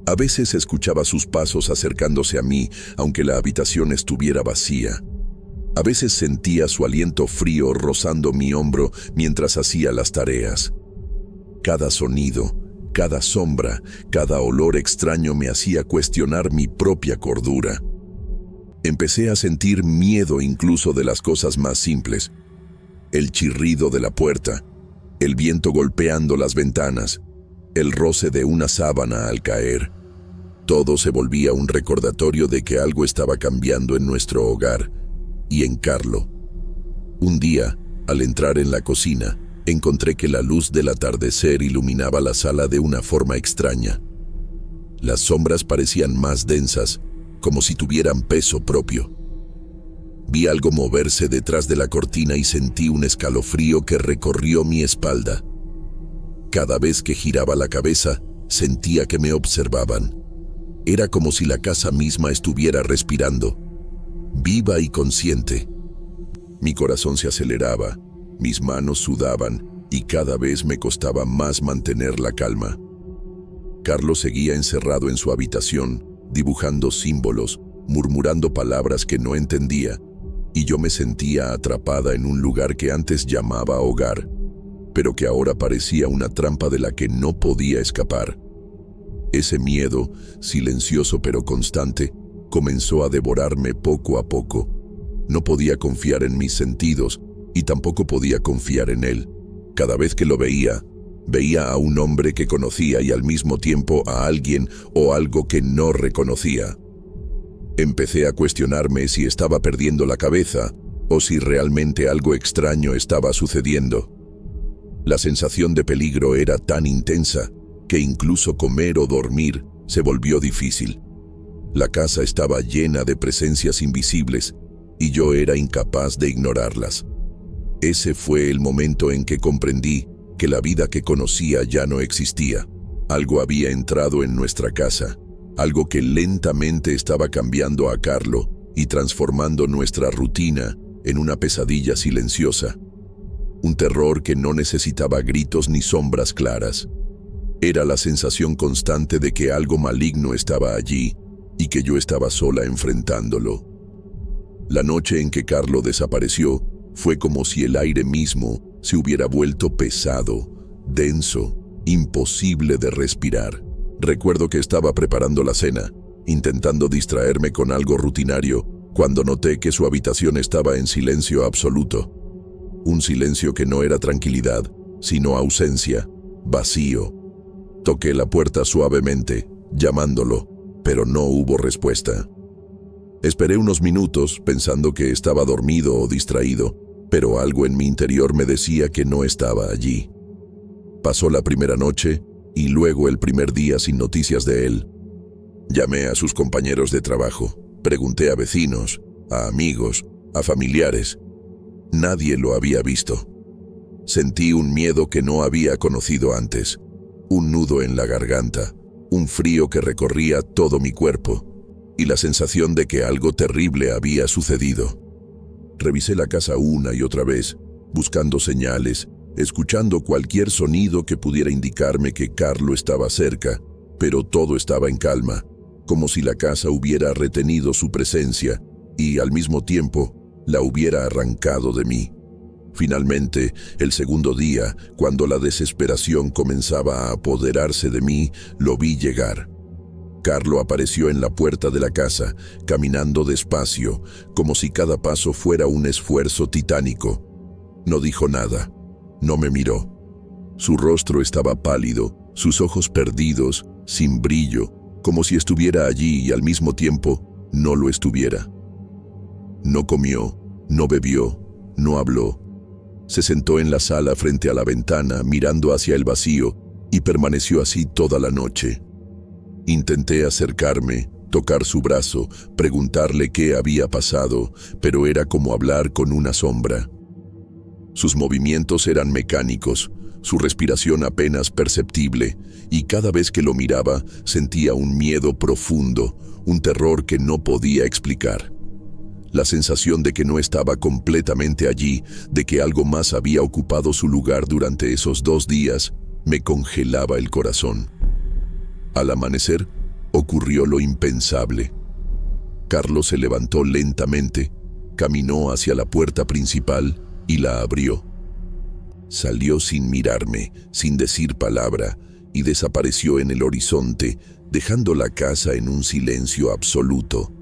A veces escuchaba sus pasos acercándose a mí, aunque la habitación estuviera vacía. A veces sentía su aliento frío rozando mi hombro mientras hacía las tareas. Cada sonido, cada sombra, cada olor extraño me hacía cuestionar mi propia cordura. Empecé a sentir miedo incluso de las cosas más simples. El chirrido de la puerta, el viento golpeando las ventanas, el roce de una sábana al caer. Todo se volvía un recordatorio de que algo estaba cambiando en nuestro hogar y en Carlo. Un día, al entrar en la cocina, encontré que la luz del atardecer iluminaba la sala de una forma extraña. Las sombras parecían más densas, como si tuvieran peso propio. Vi algo moverse detrás de la cortina y sentí un escalofrío que recorrió mi espalda. Cada vez que giraba la cabeza, sentía que me observaban. Era como si la casa misma estuviera respirando, viva y consciente. Mi corazón se aceleraba, mis manos sudaban y cada vez me costaba más mantener la calma. Carlos seguía encerrado en su habitación, dibujando símbolos, murmurando palabras que no entendía, y yo me sentía atrapada en un lugar que antes llamaba hogar, pero que ahora parecía una trampa de la que no podía escapar. Ese miedo, silencioso pero constante, comenzó a devorarme poco a poco. No podía confiar en mis sentidos y tampoco podía confiar en él. Cada vez que lo veía a un hombre que conocía y al mismo tiempo a alguien o algo que no reconocía. Empecé a cuestionarme si estaba perdiendo la cabeza o si realmente algo extraño estaba sucediendo. La sensación de peligro era tan intensa que incluso comer o dormir se volvió difícil. La casa estaba llena de presencias invisibles y yo era incapaz de ignorarlas. Ese fue el momento en que comprendí que la vida que conocía ya no existía. Algo había entrado en nuestra casa, algo que lentamente estaba cambiando a Carlo y transformando nuestra rutina en una pesadilla silenciosa. Un terror que no necesitaba gritos ni sombras claras. Era la sensación constante de que algo maligno estaba allí y que yo estaba sola enfrentándolo. La noche en que Carlo desapareció fue como si el aire mismo se hubiera vuelto pesado, denso, imposible de respirar. Recuerdo que estaba preparando la cena, intentando distraerme con algo rutinario, cuando noté que su habitación estaba en silencio absoluto. Un silencio que no era tranquilidad, sino ausencia, vacío. Toqué la puerta suavemente, llamándolo, pero no hubo respuesta. Esperé unos minutos pensando que estaba dormido o distraído, pero algo en mi interior me decía que no estaba allí. Pasó la primera noche y luego el primer día sin noticias de él. Llamé a sus compañeros de trabajo, pregunté a vecinos, a amigos, a familiares. Nadie lo había visto. Sentí un miedo que no había conocido antes, un nudo en la garganta, un frío que recorría todo mi cuerpo y la sensación de que algo terrible había sucedido. Revisé la casa una y otra vez, buscando señales, escuchando cualquier sonido que pudiera indicarme que Carlo estaba cerca, pero todo estaba en calma, como si la casa hubiera retenido su presencia y, al mismo tiempo, la hubiera arrancado de mí. Finalmente, el segundo día, cuando la desesperación comenzaba a apoderarse de mí, lo vi llegar. Carlo apareció en la puerta de la casa, caminando despacio, como si cada paso fuera un esfuerzo titánico. No dijo nada, no me miró. Su rostro estaba pálido, sus ojos perdidos, sin brillo, como si estuviera allí y al mismo tiempo no lo estuviera. No comió, no bebió, no habló. Se sentó en la sala frente a la ventana, mirando hacia el vacío, y permaneció así toda la noche. Intenté acercarme, tocar su brazo, preguntarle qué había pasado, pero era como hablar con una sombra. Sus movimientos eran mecánicos, su respiración apenas perceptible, y cada vez que lo miraba sentía un miedo profundo, un terror que no podía explicar. La sensación de que no estaba completamente allí, de que algo más había ocupado su lugar durante esos 2 días, me congelaba el corazón. Al amanecer, ocurrió lo impensable. Carlo se levantó lentamente, caminó hacia la puerta principal y la abrió. Salió sin mirarme, sin decir palabra, y desapareció en el horizonte, dejando la casa en un silencio absoluto.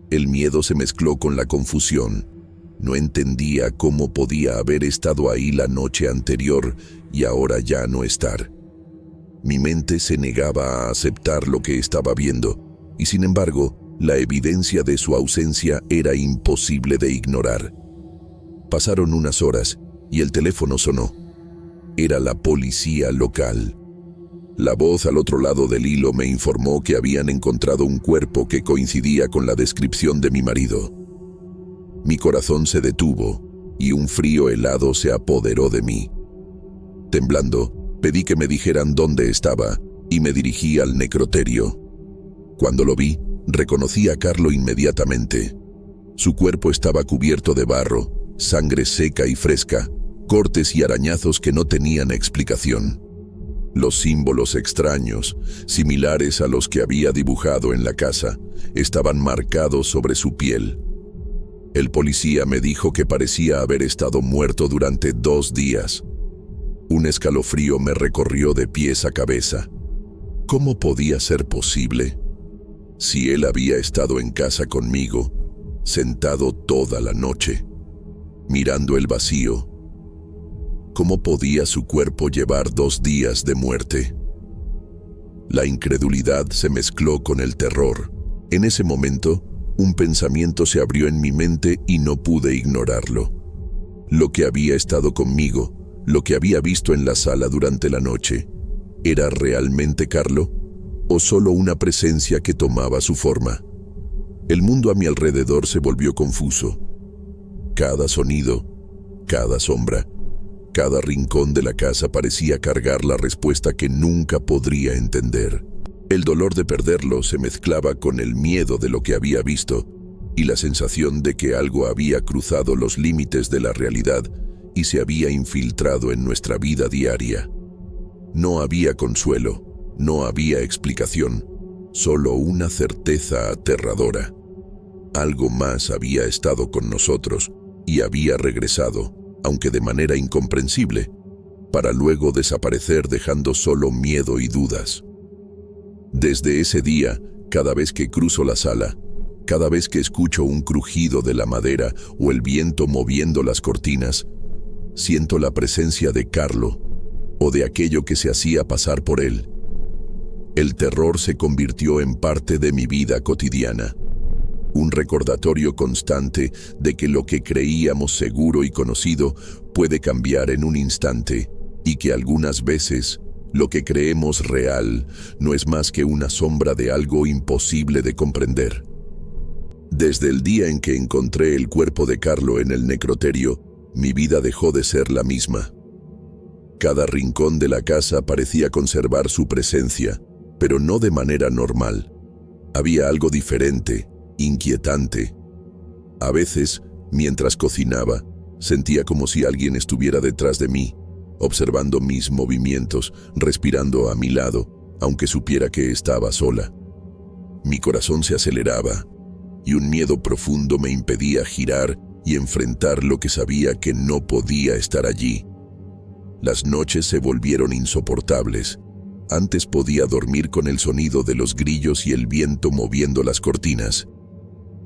El miedo se mezcló con la confusión. No entendía cómo podía haber estado ahí la noche anterior y ahora ya no estar. Mi mente se negaba a aceptar lo que estaba viendo, y sin embargo, la evidencia de su ausencia era imposible de ignorar. Pasaron unas horas y el teléfono sonó. Era la policía local. La voz al otro lado del hilo me informó que habían encontrado un cuerpo que coincidía con la descripción de mi marido. Mi corazón se detuvo y un frío helado se apoderó de mí. Temblando, pedí que me dijeran dónde estaba y me dirigí al necroterio. Cuando lo vi, reconocí a Carlo inmediatamente. Su cuerpo estaba cubierto de barro, sangre seca y fresca, cortes y arañazos que no tenían explicación. Los símbolos extraños, similares a los que había dibujado en la casa, estaban marcados sobre su piel. El policía me dijo que parecía haber estado muerto durante 2 días. Un escalofrío me recorrió de pies a cabeza. ¿Cómo podía ser posible? Si él había estado en casa conmigo, sentado toda la noche, mirando el vacío, ¿cómo podía su cuerpo llevar 2 días de muerte? La incredulidad se mezcló con el terror. En ese momento, un pensamiento se abrió en mi mente y no pude ignorarlo. Lo que había estado conmigo, lo que había visto en la sala durante la noche, ¿era realmente Carlo o solo una presencia que tomaba su forma? El mundo a mi alrededor se volvió confuso. Cada sonido, cada sombra, cada rincón de la casa parecía cargar la respuesta que nunca podría entender. El dolor de perderlo se mezclaba con el miedo de lo que había visto y la sensación de que algo había cruzado los límites de la realidad y se había infiltrado en nuestra vida diaria. No había consuelo, no había explicación, solo una certeza aterradora. Algo más había estado con nosotros y había regresado, aunque de manera incomprensible, para luego desaparecer dejando solo miedo y dudas. Desde ese día, cada vez que cruzo la sala, cada vez que escucho un crujido de la madera o el viento moviendo las cortinas, siento la presencia de Carlo o de aquello que se hacía pasar por él. El terror se convirtió en parte de mi vida cotidiana, un recordatorio constante de que lo que creíamos seguro y conocido puede cambiar en un instante y que algunas veces lo que creemos real no es más que una sombra de algo imposible de comprender. Desde el día en que encontré el cuerpo de Carlo en el necroterio, mi vida dejó de ser la misma. Cada rincón de la casa parecía conservar su presencia, pero no de manera normal. Había algo diferente, inquietante. A veces, mientras cocinaba, sentía como si alguien estuviera detrás de mí, observando mis movimientos, respirando a mi lado, aunque supiera que estaba sola. Mi corazón se aceleraba, y un miedo profundo me impedía girar y enfrentar lo que sabía que no podía estar allí. Las noches se volvieron insoportables. Antes podía dormir con el sonido de los grillos y el viento moviendo las cortinas,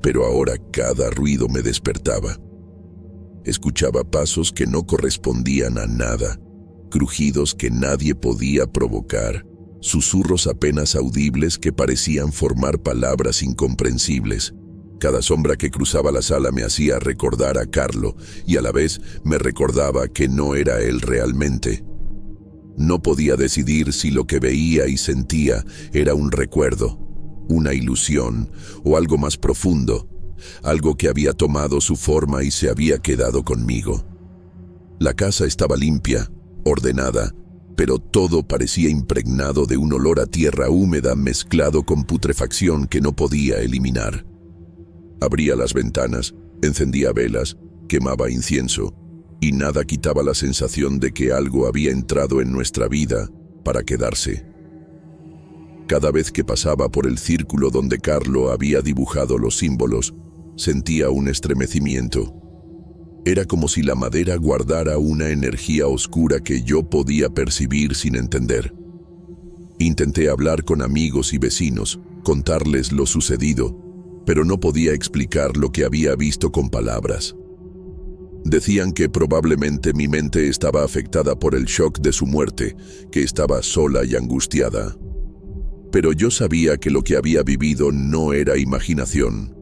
pero ahora cada ruido me despertaba. Escuchaba pasos que no correspondían a nada, crujidos que nadie podía provocar, susurros apenas audibles que parecían formar palabras incomprensibles. Cada sombra que cruzaba la sala me hacía recordar a Carlo y a la vez me recordaba que no era él realmente. No podía decidir si lo que veía y sentía era un recuerdo, una ilusión o algo más profundo, algo que había tomado su forma y se había quedado conmigo. La casa estaba limpia, ordenada, pero todo parecía impregnado de un olor a tierra húmeda mezclado con putrefacción que no podía eliminar. Abría las ventanas, encendía velas, quemaba incienso, y nada quitaba la sensación de que algo había entrado en nuestra vida para quedarse. Cada vez que pasaba por el círculo donde Carlo había dibujado los símbolos, sentía un estremecimiento. Era como si la madera guardara una energía oscura que yo podía percibir sin entender. Intenté hablar con amigos y vecinos, contarles lo sucedido, pero no podía explicar lo que había visto con palabras. Decían que probablemente mi mente estaba afectada por el shock de su muerte, que estaba sola y angustiada. Pero yo sabía que lo que había vivido no era imaginación.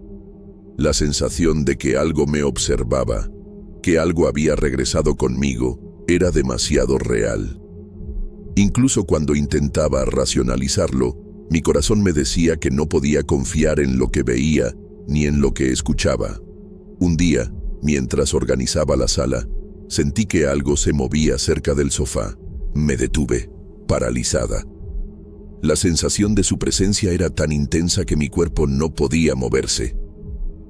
La sensación de que algo me observaba, que algo había regresado conmigo, era demasiado real. Incluso cuando intentaba racionalizarlo, mi corazón me decía que no podía confiar en lo que veía ni en lo que escuchaba. Un día, mientras organizaba la sala, sentí que algo se movía cerca del sofá. Me detuve, paralizada. La sensación de su presencia era tan intensa que mi cuerpo no podía moverse.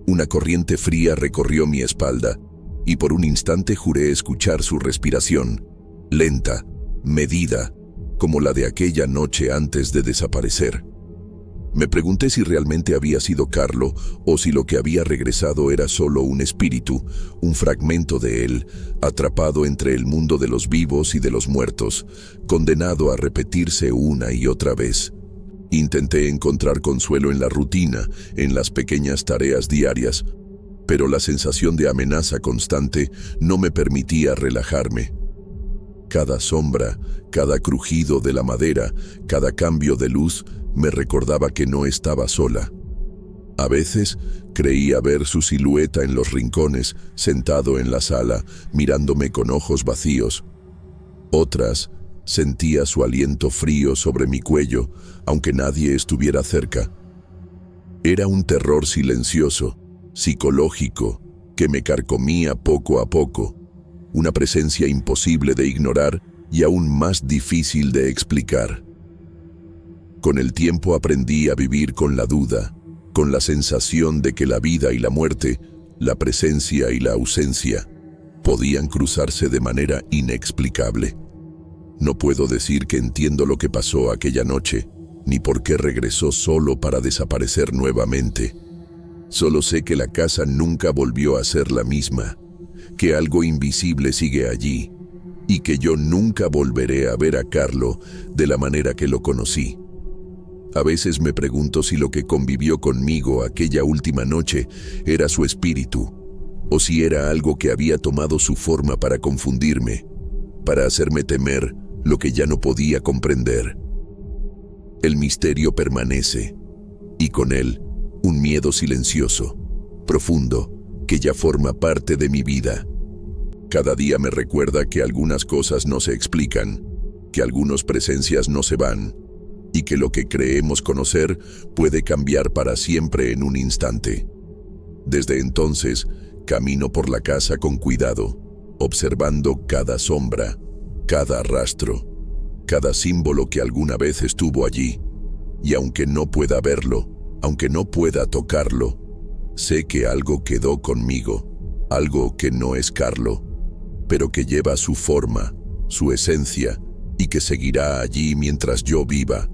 Una corriente fría recorrió mi espalda, y por un instante juré escuchar su respiración, lenta, medida, como la de aquella noche antes de desaparecer. Me pregunté si realmente había sido Carlo o si lo que había regresado era solo un espíritu, un fragmento de él, atrapado entre el mundo de los vivos y de los muertos, condenado a repetirse una y otra vez. Intenté encontrar consuelo en la rutina, en las pequeñas tareas diarias, pero la sensación de amenaza constante no me permitía relajarme. Cada sombra, cada crujido de la madera, cada cambio de luz me recordaba que no estaba sola. A veces creía ver su silueta en los rincones, sentado en la sala, mirándome con ojos vacíos. Otras, sentía su aliento frío sobre mi cuello, aunque nadie estuviera cerca. Era un terror silencioso, psicológico, que me carcomía poco a poco, una presencia imposible de ignorar y aún más difícil de explicar. Con el tiempo aprendí a vivir con la duda, con la sensación de que la vida y la muerte, la presencia y la ausencia, podían cruzarse de manera inexplicable. No puedo decir que entiendo lo que pasó aquella noche, ni por qué regresó solo para desaparecer nuevamente. Solo sé que la casa nunca volvió a ser la misma, que algo invisible sigue allí, y que yo nunca volveré a ver a Carlo de la manera que lo conocí. A veces me pregunto si lo que convivió conmigo aquella última noche era su espíritu, o si era algo que había tomado su forma para confundirme, para hacerme temer lo que ya no podía comprender. El misterio permanece, y con él un miedo silencioso, profundo, que ya forma parte de mi vida. Cada día me recuerda que algunas cosas no se explican, que algunas presencias no se van, y que lo que creemos conocer puede cambiar para siempre en un instante. Desde entonces, camino por la casa con cuidado, observando cada sombra, cada rastro, cada símbolo que alguna vez estuvo allí. Y aunque no pueda verlo, aunque no pueda tocarlo, sé que algo quedó conmigo, algo que no es Carlo, pero que lleva su forma, su esencia, y que seguirá allí mientras yo viva.